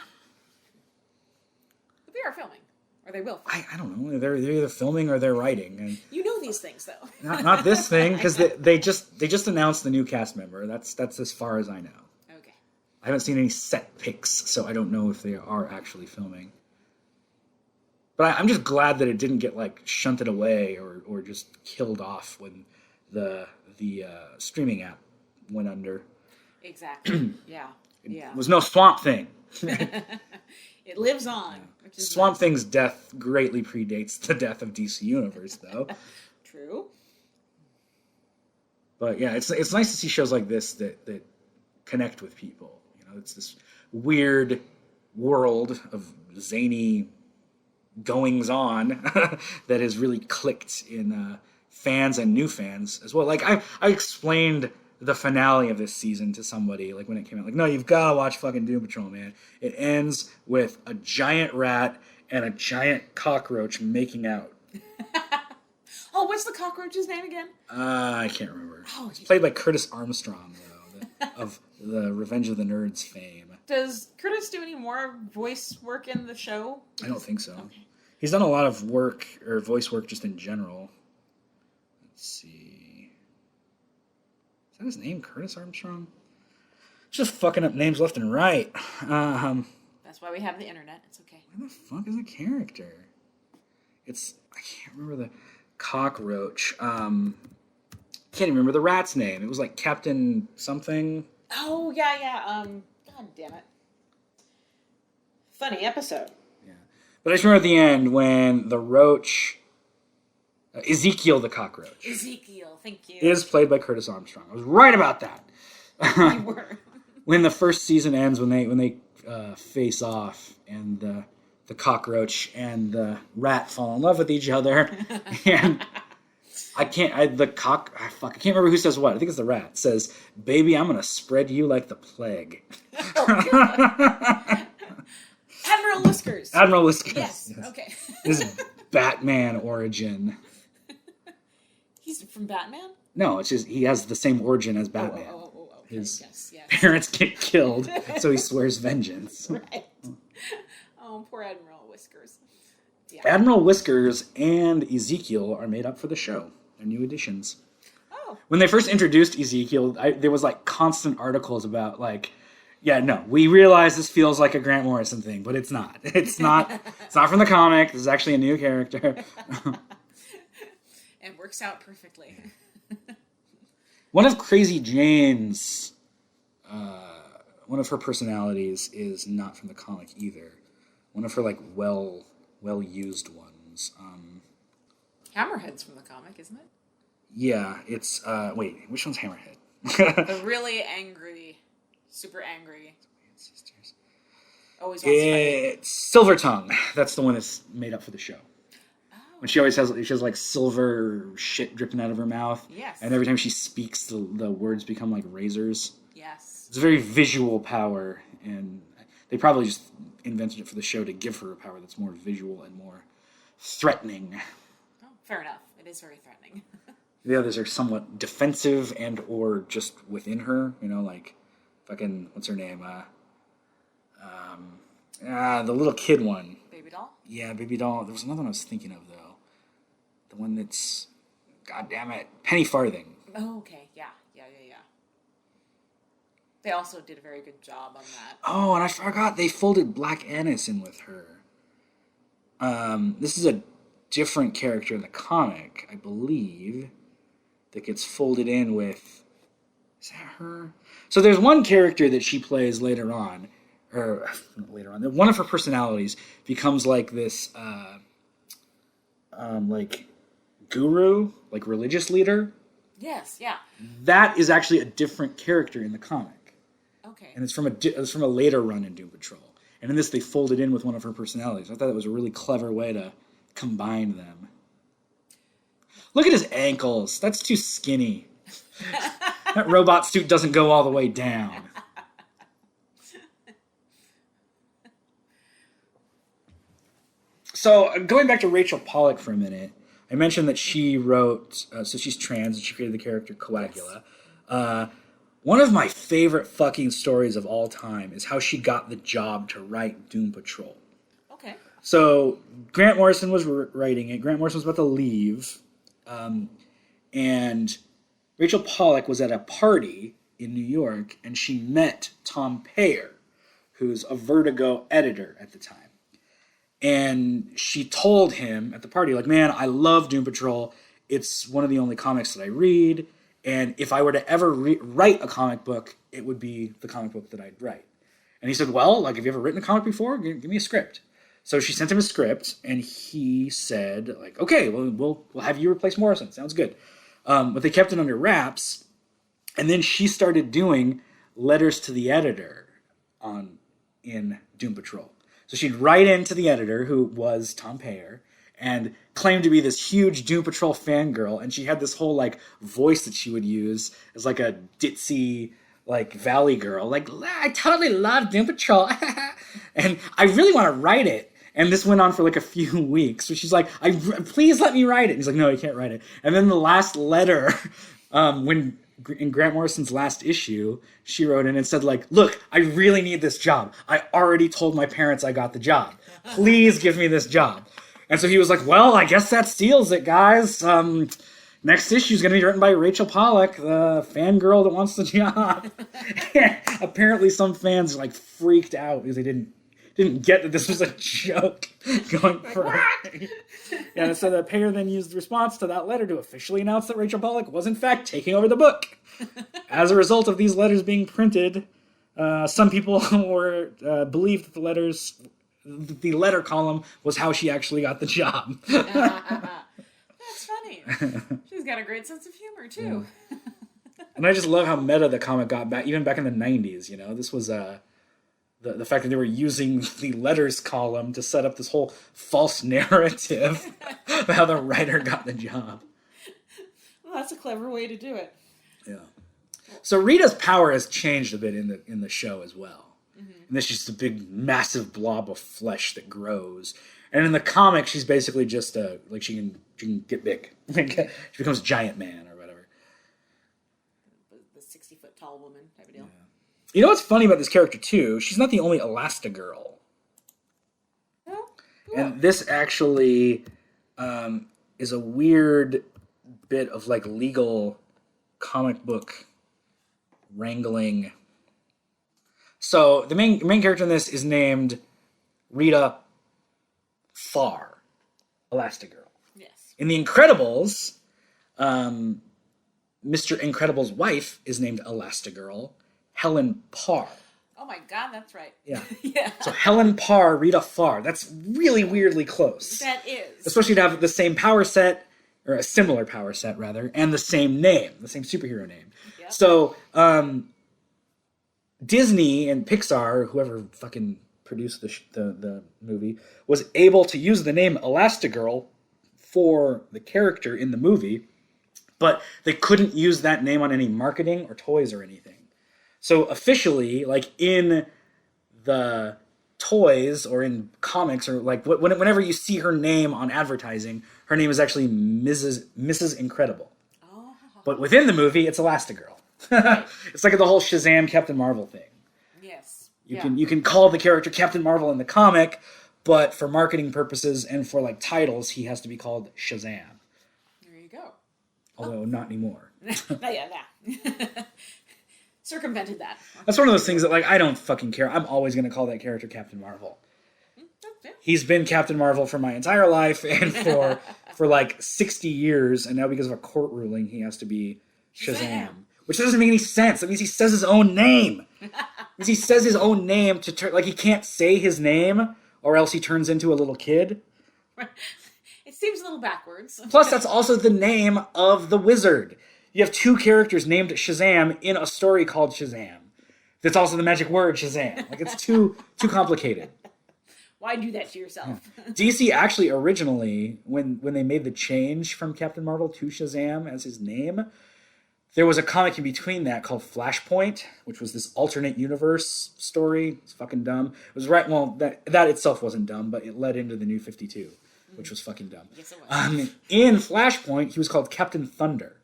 But they are filming. Or they will film. I don't know. They're either filming or they're writing. And you know these things, though. not this thing, because they just announced the new cast member. That's as far as I know. Okay. I haven't seen any set pics, so I don't know if they are actually filming. But I'm just glad that it didn't get like shunted away or just killed off when the streaming app went under. Exactly. Yeah. It was no Swamp Thing. It lives on. Which is Swamp Thing's death greatly predates the death of DC Universe, though. True. But yeah, it's nice to see shows like this that connect with people. You know, it's this weird world of zany goings on that has really clicked in fans and new fans as well. Like I explained the finale of this season to somebody, like when it came out, like, no, you've got to watch fucking Doom Patrol, man. It ends with a giant rat and a giant cockroach making out. Oh, what's the cockroach's name again? I can't remember. Oh, it's played by Curtis Armstrong, though, of the Revenge of the Nerds fame. Does Curtis do any more voice work in the show? I don't think so. Okay. He's done a lot of work, or voice work just in general. Let's see. Is that his name, Curtis Armstrong? Just fucking up names left and right. That's why we have the internet. It's okay. Where the fuck is the character? I can't remember the cockroach. Can't even remember the rat's name. It was like Captain something. Oh, yeah. God damn it. Funny episode. Yeah. But I just remember at the end when the roach... Ezekiel the cockroach. Ezekiel, thank you. Is played by Curtis Armstrong. I was right about that. You were. When the first season ends, when they face off, and the cockroach and the rat fall in love with each other, and I can't remember who says what. I think it's the rat. Says, "Baby, I'm gonna spread you like the plague." Admiral Whiskers. Admiral Whiskers. Yes. Okay. His Batman origin. He's from Batman? No, it's just he has the same origin as Batman. Okay. His yes. parents get killed, so he swears vengeance. Right. Oh, poor Admiral Whiskers. Yeah. Admiral Whiskers and Ezekiel are made up for the show. They're new additions. Oh. When they first introduced Ezekiel, there was like constant articles about like, yeah, no, we realize this feels like a Grant Morrison thing, but it's not. It's not. It's not from the comic. This is actually a new character. It works out perfectly. One of Crazy Jane's, one of her personalities is not from the comic either. One of her like well-used ones. Hammerhead's from the comic, isn't it? Yeah, it's wait, which one's Hammerhead? The really angry, super angry. Sisters. Always wants to fight. It's Silver Tongue. That's the one that's made up for the show. When she has like silver shit dripping out of her mouth. Yes. And every time she speaks, the words become like razors. Yes. It's a very visual power, and they probably just invented it for the show to give her a power that's more visual and more threatening. Oh, fair enough. It is very threatening. The others are somewhat defensive and or just within her, like fucking, what's her name? The little kid one. Baby doll? Yeah, Baby Doll. There was another one I was thinking of, though. The one that's, God damn it, Penny Farthing. Oh, okay. Yeah. They also did a very good job on that. Oh, and I forgot they folded Black Annis in with her. This is a different character in the comic, I believe, that gets folded in with... Is that her? So there's one character that she plays later on, or later on, one of her personalities becomes like this, like guru, like religious leader. Yes, yeah. That is actually a different character in the comic. Okay. And it's from a later run in Doom Patrol. And in this, they folded in with one of her personalities. I thought that was a really clever way to combine them. Look at his ankles. That's too skinny. That robot suit doesn't go all the way down. So, going back to Rachel Pollack for a minute, I mentioned that she wrote, so she's trans, and she created the character Coagula. Yes. One of my favorite fucking stories of all time is how she got the job to write Doom Patrol. Okay. So, Grant Morrison was writing it. Grant Morrison was about to leave. And Rachel Pollack was at a party in New York, and she met Tom Payer, who's a Vertigo editor at the time. And she told him at the party, like, man, I love Doom Patrol. It's one of the only comics that I read. And if I were to ever write a comic book, it would be the comic book that I'd write. And he said, well, like, have you ever written a comic before? Give me a script. So she sent him a script, and he said, like, okay, well, we'll have you replace Morrison. Sounds good. But they kept it under wraps. And then she started doing letters to the editor in Doom Patrol. So she'd write into the editor, who was Tom Payer, and claimed to be this huge Doom Patrol fangirl, and she had this whole, like, voice that she would use as, like, a ditzy, like, valley girl. Like, I totally love Doom Patrol. And I really want to write it. And this went on for, like, a few weeks. So she's like, please let me write it. And he's like, no, you can't write it. And then the last letter, in Grant Morrison's last issue, she wrote in and said, like, look, I really need this job. I already told my parents I got the job. Please give me this job. And so he was like, well, I guess that seals it, guys. Next issue is going to be written by Rachel Pollack, the fangirl that wants the job. Apparently some fans, like, freaked out because they didn't get that this was a joke going for it. Yeah, and so the Payer then used the response to that letter to officially announce that Rachel Pollack was in fact taking over the book. As a result of these letters being printed, some people believed that the letter column was how she actually got the job. That's funny. She's got a great sense of humor too. Yeah. And I just love how meta the comic got back, even back in the 90s. You know, this was the fact that they were using the letters column to set up this whole false narrative of how the writer got the job. Well, that's a clever way to do it. Yeah. So Rita's power has changed a bit in the show as well. Mm-hmm. And this is just a big, massive blob of flesh that grows. And in the comic, she's basically just she can get big. She becomes Giant Man or whatever. The 60-foot tall woman type of deal. Yeah. You know what's funny about this character too? She's not the only Elastigirl. Oh, cool. And this actually is a weird bit of like legal comic book wrangling. So the main character in this is named Rita Farr, Elastigirl. Yes. In The Incredibles, Mr. Incredible's wife is named Elastigirl, Helen Parr. Oh my God, that's right. Yeah. Yeah. So Helen Parr, Rita Farr. That's really weirdly close. That is. Especially to have the same power set, or a similar power set rather, and the same name, the same superhero name. Yep. So Disney and Pixar, whoever fucking produced the movie, was able to use the name Elastigirl for the character in the movie, but they couldn't use that name on any marketing or toys or anything. So officially, like in the toys or in comics or like whenever you see her name on advertising, her name is actually Mrs. Incredible. Oh. But within the movie, it's Elastigirl. It's like the whole Shazam Captain Marvel thing. Yes. You can call the character Captain Marvel in the comic, but for marketing purposes and for like titles, he has to be called Shazam. There you go. Although not anymore. Yeah. Circumvented that. That's one of those things that like I don't fucking care. I'm always going to call that character Captain Marvel. He's been Captain Marvel for my entire life and for like 60 years, and now because of a court ruling, he has to be Shazam. Which doesn't make any sense. That means he says his own name. It means he says his own name to turn, like he can't say his name or else he turns into a little kid. It seems a little backwards. Plus, that's also the name of the wizard. You have two characters named Shazam in a story called Shazam. That's also the magic word Shazam. Like it's too complicated. Why do that to yourself? DC actually originally, when they made the change from Captain Marvel to Shazam as his name, there was a comic in between that called Flashpoint, which was this alternate universe story. It's fucking dumb. It was that itself wasn't dumb, but it led into the New 52, which was fucking dumb. Yes, it was. In Flashpoint, he was called Captain Thunder.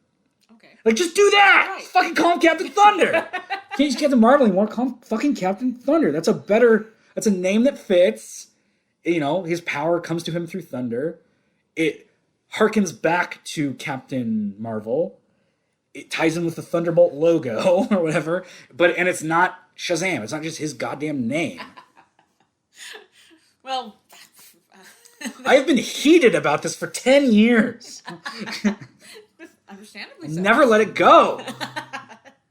Okay. Like, just do that! Right. Fucking call him Captain Thunder! Can't use Captain Marvel anymore. Call him fucking Captain Thunder. That's a name that fits. You know, his power comes to him through thunder. It harkens back to Captain Marvel. It ties in with the Thunderbolt logo or whatever. And it's not Shazam. It's not just his goddamn name. Well, I've been heated about this for 10 years. understandably so. Never let it go.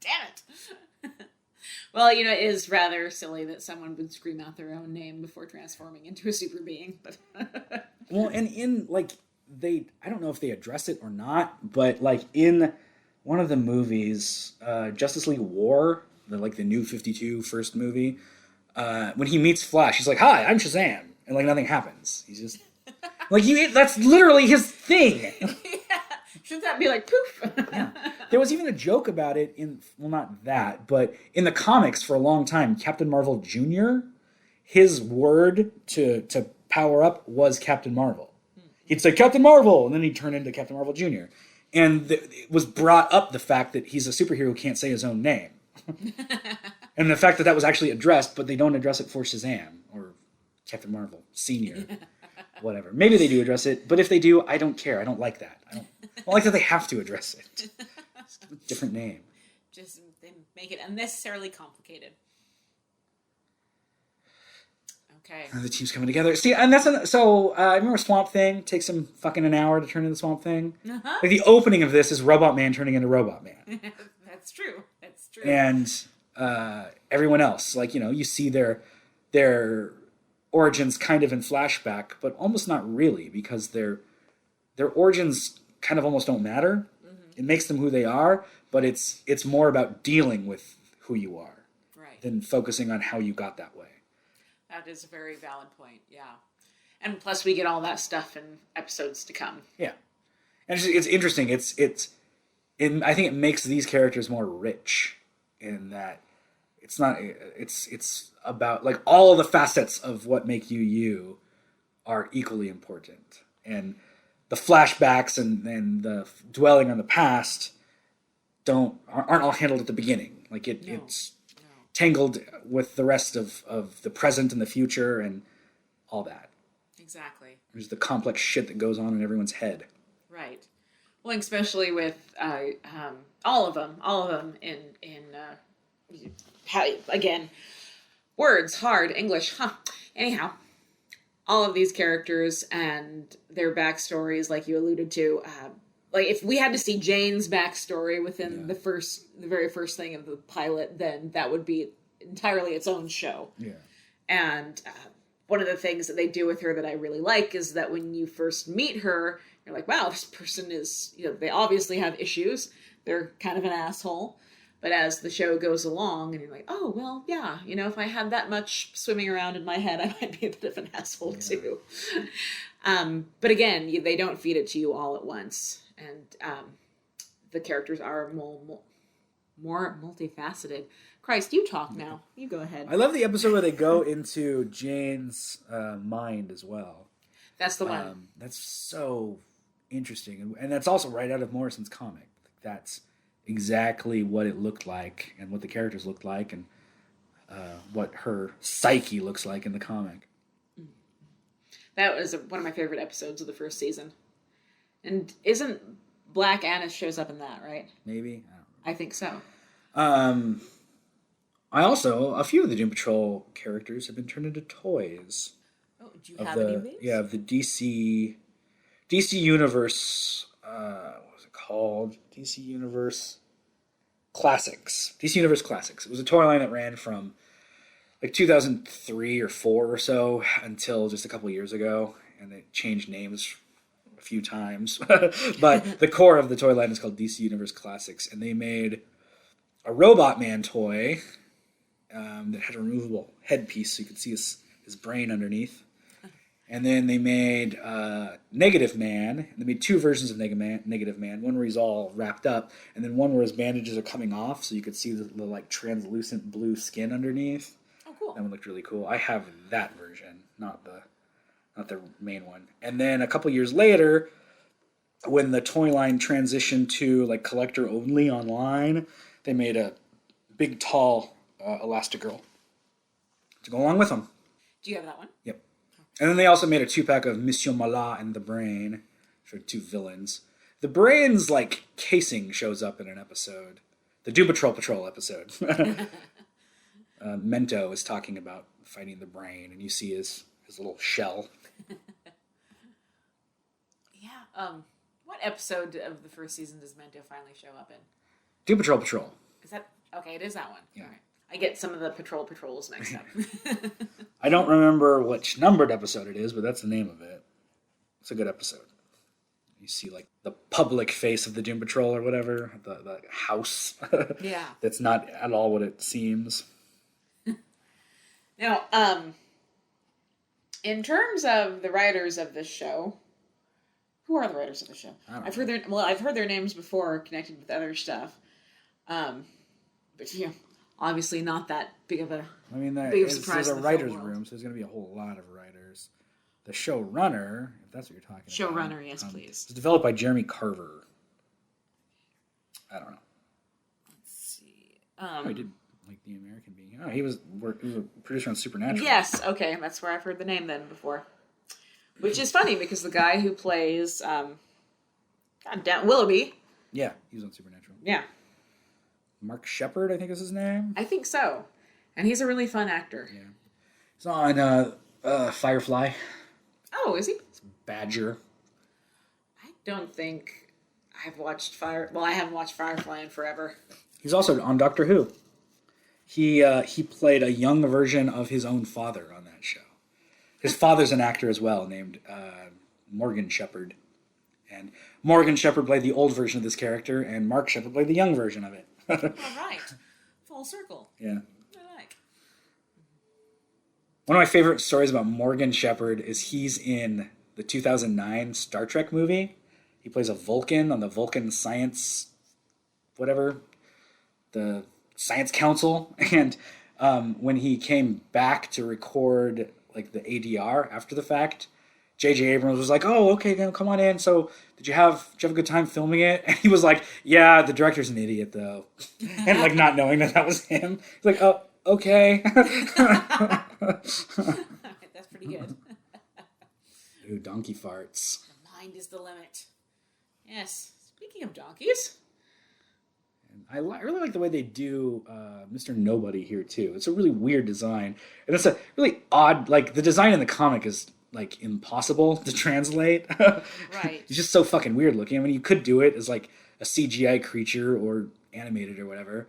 Damn it. Well, you know, it is rather silly that someone would scream out their own name before transforming into a super being. But well, and in, like, I don't know if they address it or not, but, like, in one of the movies, Justice League War, the New 52 first movie, when he meets Flash, he's like, "Hi, I'm Shazam." And, like, nothing happens. He's just... like, that's literally his thing. Yeah. Shouldn't that be like poof? Yeah. There was even a joke about it not that, but in the comics for a long time, Captain Marvel Jr., his word to power up was Captain Marvel. He'd say, "Captain Marvel," and then he'd turn into Captain Marvel Jr. And it was brought up the fact that he's a superhero who can't say his own name. And the fact that was actually addressed, but they don't address it for Shazam or Captain Marvel Sr. Whatever. Maybe they do address it, but if they do, I don't care. I don't like that. I don't like that they have to address it. It's a different name. Just they make it unnecessarily complicated. Okay. The team's coming together. See, and I remember Swamp Thing takes him fucking an hour to turn into Swamp Thing. Uh-huh. Like the opening of this is Robot Man turning into Robot Man. That's true. That's true. And everyone else, like, you know, you see their origins kind of in flashback, but almost not really, because their origins kind of almost don't matter. Mm-hmm. It makes them who they are, but it's more about dealing with who you are, right, than focusing on how you got that way. That is a very valid point, yeah. And plus we get all that stuff in episodes to come. Yeah. And it's interesting. I think it makes these characters more rich in that it's about, like, all the facets of what make you are equally important. And the flashbacks and the dwelling on the past aren't all handled at the beginning. Like it's tangled with the rest of the present and the future and all that. Exactly. There's the complex shit that goes on in everyone's head. Right. Well, especially with all of them in how, again, words, hard, English, Anyhow, all of these characters and their backstories, like you alluded to, like if we had to see Jane's backstory within the very first thing of the pilot, then that would be entirely its own show. Yeah. And one of the things that they do with her that I really like is that when you first meet her, you're like, wow, this person is, they obviously have issues. They're kind of an asshole. But as the show goes along, and you're like, oh, well, yeah, if I had that much swimming around in my head, I might be a bit of an asshole too. But again, they don't feed it to you all at once. And the characters are more multifaceted. Christ, you talk now. You go ahead. I love the episode where they go into Jane's mind as well. That's the one. That's so interesting. And that's also right out of Morrison's comic. That's exactly what it looked like and what the characters looked like and what her psyche looks like in the comic. That was one of my favorite episodes of the first season. And isn't Black Annis shows up in that, right? Maybe. I don't know. I think so. A few of the Doom Patrol characters have been turned into toys. Oh, do you have any of these? Yeah, of the DC Universe, what was it called? DC Universe Classics. DC Universe Classics. It was a toy line that ran from like 2003 or 4 or so until just a couple years ago, and they changed names a few times. But the core of the toy line is called DC Universe Classics, and they made a Robot Man toy that had a removable headpiece so you could see his brain underneath. And then they made Negative Man. And they made 2 versions of Negative Man. One where he's all wrapped up, and then one where his bandages are coming off so you could see the like translucent blue skin underneath. Oh, cool. That one looked really cool. I have that version, not the main one. And then a couple years later, when the toy line transitioned to like collector only online, they made a big, tall Elastigirl to go along with them. Do you have that one? Yep. And then they also made a 2-pack of Monsieur Malat and the Brain for 2 villains. The Brain's like casing shows up in an episode, the Doom Patrol episode. Mento is talking about fighting the Brain, and you see his little shell. Yeah. What episode of the first season does Mento finally show up in? Doom Patrol. Is that okay? It is that one. Yeah. All right. I get some of the patrols mixed up. I don't remember which numbered episode it is, but that's the name of it. It's a good episode. You see like the public face of the Doom Patrol or whatever, the house. Yeah. That's not at all what it seems. Now, in terms of the writers of this show, who are the writers of the show? I've heard their names before, connected with other stuff. But yeah, obviously not that big of a surprise. There's a writer's room, so there's going to be a whole lot of writers. The showrunner, if that's what you're talking about. Showrunner, yes, please. It's developed by Jeremy Carver. I don't know. Let's see. He did like the American Being. Oh, he was a producer on Supernatural. Yes, okay, that's where I've heard the name then before. Which is funny because the guy who plays Willoughby. Yeah, he was on Supernatural. Yeah. Mark Shepard, I think is his name. I think so. And he's a really fun actor. Yeah. He's on Firefly. Oh, is he? It's Badger. I don't think I've watched I haven't watched Firefly in forever. He's also on Doctor Who. He played a young version of his own father on that show. His father's an actor as well, named Morgan Shepard. And Morgan Shepard played the old version of this character, and Mark Shepard played the young version of it. All right. Full circle. Yeah. I like. One of my favorite stories about Morgan Shepard is he's in the 2009 Star Trek movie. He plays a Vulcan on the Vulcan Science, whatever, the Science Council. And when he came back to record like the ADR after the fact, J.J. Abrams was like, "Oh, okay, then come on in. So, did you have a good time filming it?" And he was like, "Yeah, the director's an idiot, though," and like not knowing that was him. He's like, "Oh, okay." That's pretty good. Ooh, donkey farts. The mind is the limit. Yes. Speaking of donkeys. I really like the way they do Mr. Nobody here too. It's a really weird design, and it's a really odd. Like the design in the comic is like impossible to translate. Right. He's just so fucking weird looking. I mean, you could do it as like a CGI creature or animated or whatever,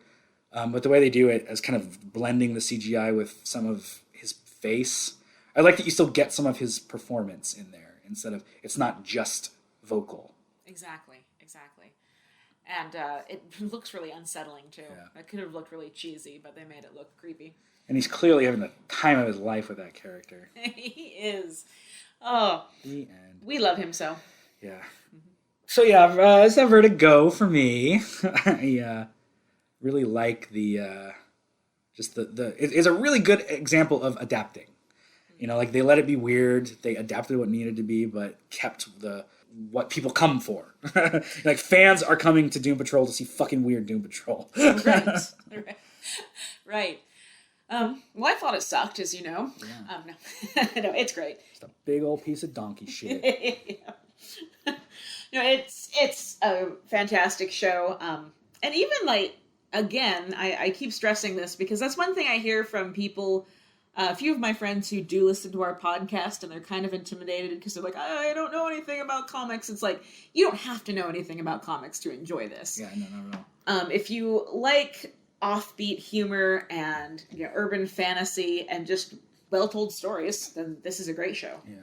but the way they do it as kind of blending the CGI with some of his face, I like that you still get some of his performance in there instead of it's not just vocal. Exactly. And it looks really unsettling, too. Yeah. It could have looked really cheesy, but they made it look creepy. And he's clearly having the time of his life with that character. He is. Oh, The end. we love him so. Yeah. So yeah, it's a Vertigo for me. I really like the just the it's a really good example of adapting. You know, like they let it be weird, they adapted what needed to be, but kept what people come for. Like fans are coming to Doom Patrol to see fucking weird Doom Patrol. Right. Right. Well, I thought it sucked, as you know. Yeah. No. No, it's great. Just a big old piece of donkey shit. Yeah. No, it's a fantastic show. And even like, again, I keep stressing this because that's one thing I hear from people, a few of my friends who do listen to our podcast, and they're kind of intimidated because they're like, I don't know anything about comics. It's like, you don't have to know anything about comics to enjoy this. Yeah, no, not at all. If you like offbeat humor and urban fantasy and just well-told stories, then this is a great show. Yeah.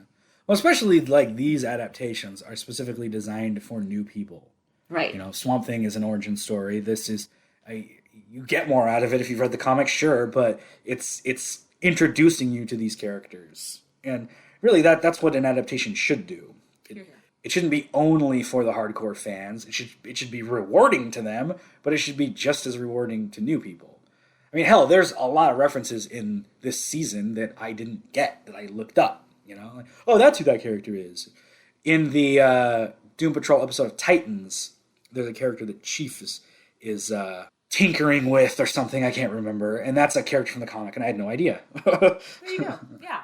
Well, especially like these adaptations are specifically designed for new people. Right. You know, Swamp Thing is an origin story. This is you get more out of it if you've read the comics, sure, but it's introducing you to these characters. And really that's what an adaptation should do. It shouldn't be only for the hardcore fans. It should be rewarding to them, but it should be just as rewarding to new people. I mean, hell, there's a lot of references in this season that I didn't get, that I looked up. You know, like, oh, that's who that character is. In the Doom Patrol episode of Titans, there's a character that Chief is tinkering with or something, I can't remember, and that's a character from the comic, and I had no idea. There you go. Yeah.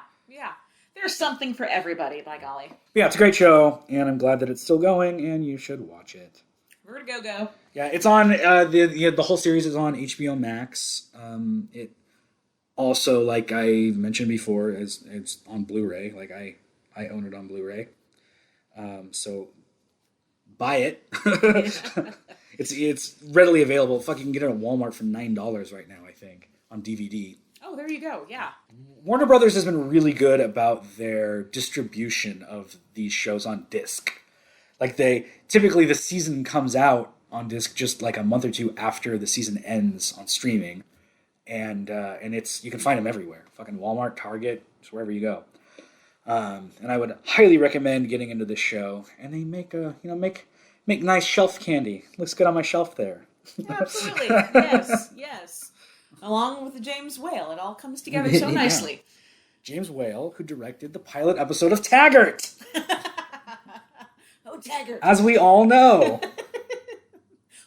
There's something for everybody, by golly. Yeah, it's a great show, and I'm glad that it's still going, and you should watch it. Vertigo go. Yeah, it's on, the whole series is on HBO Max. It also, like I mentioned before, it's on Blu-ray. Like, I own it on Blu-ray. So, buy it. It's readily available. Fuck, you can get it at Walmart for $9 right now, I think, on DVD. Oh, there you go. Yeah. Warner Brothers has been really good about their distribution of these shows on disc. Like typically the season comes out on disc just like a month or two after the season ends on streaming, and you can find them everywhere. Fucking Walmart, Target, just wherever you go. And I would highly recommend getting into this show. And they make make nice shelf candy. Looks good on my shelf there. Yeah, absolutely. Yes. Along with the James Whale, it all comes together so nicely. Yeah. James Whale, who directed the pilot episode of Taggart. Oh, Taggart. As we all know.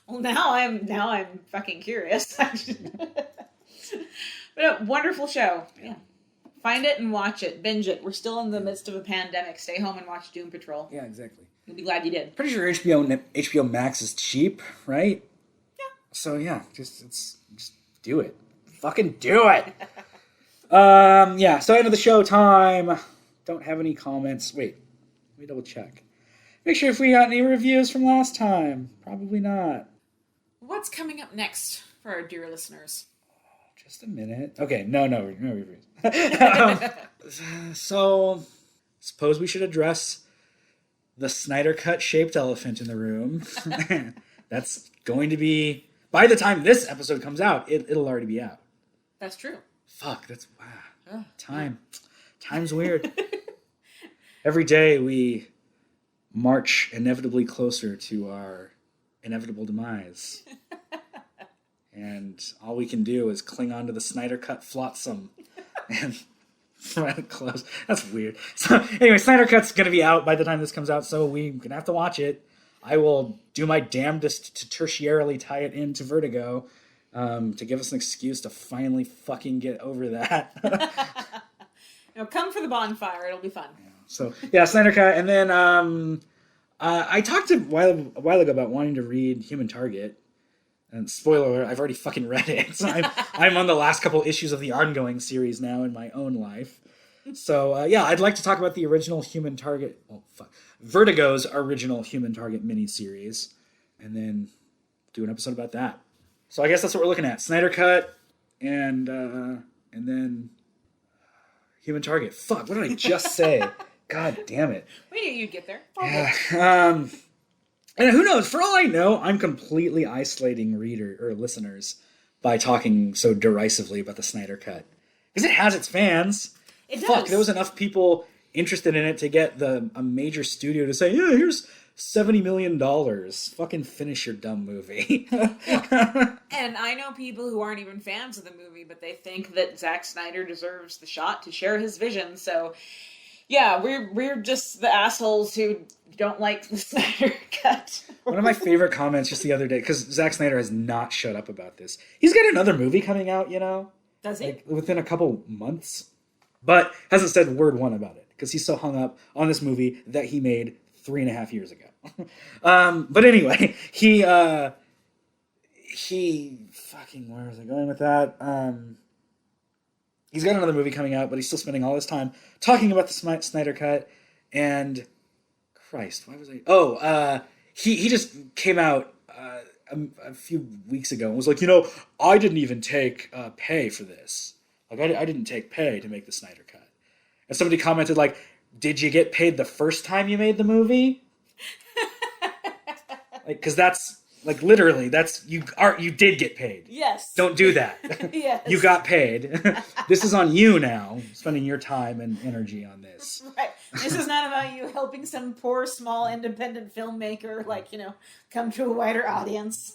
Well, now I'm fucking curious. But a wonderful show. Yeah. Find it and watch it. Binge it. We're still in the midst of a pandemic. Stay home and watch Doom Patrol. Yeah, exactly. You'll be glad you did. Pretty sure HBO Max is cheap, right? Yeah. So yeah, just do it. Fucking do it. Yeah, so end of the show time. Don't have any comments. Wait, let me double check. Make sure if we got any reviews from last time. Probably not. What's coming up next for our dear listeners? Just a minute. Okay, no reviews. So, suppose we should address the Snyder Cut shaped elephant in the room. That's going to be, by the time this episode comes out, it'll already be out. That's true. Fuck, that's, wow. Time's weird. Every day we march inevitably closer to our inevitable demise. And all we can do is cling on to the Snyder Cut flotsam and right close. That's weird. So anyway, Snyder Cut's going to be out by the time this comes out, so we're going to have to watch it. I will do my damnedest to tertiarily tie it into Vertigo to give us an excuse to finally fucking get over that. Come for the bonfire. It'll be fun. Yeah. So, yeah, Snyder Cut. And then I talked a while ago about wanting to read Human Target. And spoiler alert, I've already fucking read it. So I'm on the last couple issues of the ongoing series now in my own life. So, yeah, I'd like to talk about the original Human Target... Vertigo's original Human Target miniseries. And then do an episode about that. So I guess that's what we're looking at. Snyder Cut and then Human Target. Fuck, what did I just say? God damn it. We knew you'd get there. Yeah. And who knows? For all I know, I'm completely isolating listeners by talking so derisively about the Snyder Cut. Because it has its fans. It does. Fuck, there was enough people interested in it to get a major studio to say, yeah, here's $70 million. Fucking finish your dumb movie. And I know people who aren't even fans of the movie, but they think that Zack Snyder deserves the shot to share his vision. So, yeah, we're just the assholes who don't like the Snyder Cut. One of my favorite comments just the other day, because Zack Snyder has not shut up about this. He's got another movie coming out, Does he? Like, within a couple months. But hasn't said word one about it, because he's so hung up on this movie that he made 3.5 years ago. But anyway, he fucking, where was I going with that? He's got another movie coming out, but he's still spending all his time talking about the Snyder Cut. And Christ, why was I? He just came out a few weeks ago and was like, I didn't even take pay for this. Like, I didn't take pay to make the Snyder Cut. And somebody commented, like, did you get paid the first time you made the movie? Like, because that's, like, literally, that's, you did get paid. Yes. Don't do that. Yes. You got paid. This is on you now, spending your time and energy on this. Right. This is not about you helping some poor, small, independent filmmaker, come to a wider audience.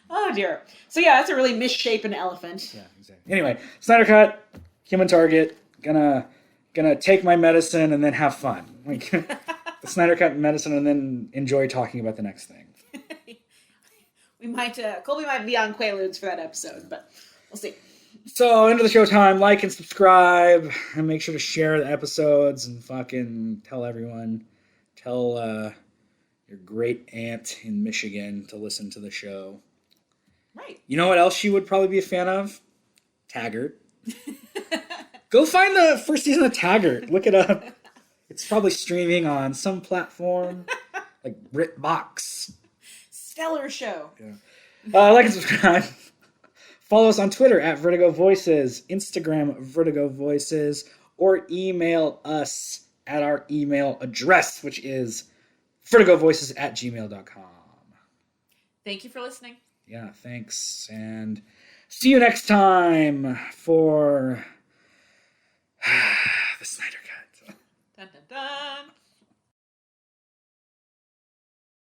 Oh, dear. So, yeah, that's a really misshapen elephant. Yeah, exactly. Anyway, Snyder Cut, human target, gonna take my medicine and then have fun. Like, the Snyder Cut medicine and then enjoy talking about the next thing. Colby might be on Quaaludes for that episode, but we'll see. So, end of the show time. Like and subscribe, and make sure to share the episodes and fucking tell everyone. Tell your great aunt in Michigan to listen to the show. Right. You know what else she would probably be a fan of? Taggart. Go find the first season of Taggart. Look it up. It's probably streaming on some platform, like BritBox. Stellar show. Yeah. Like and subscribe. Follow us on Twitter at Vertigo Voices, Instagram Vertigo Voices, or email us at our email address, which is vertigovoices@gmail.com. Thank you for listening. Yeah, thanks. And see you next time for the Snyder Cut. Dun, dun, dun.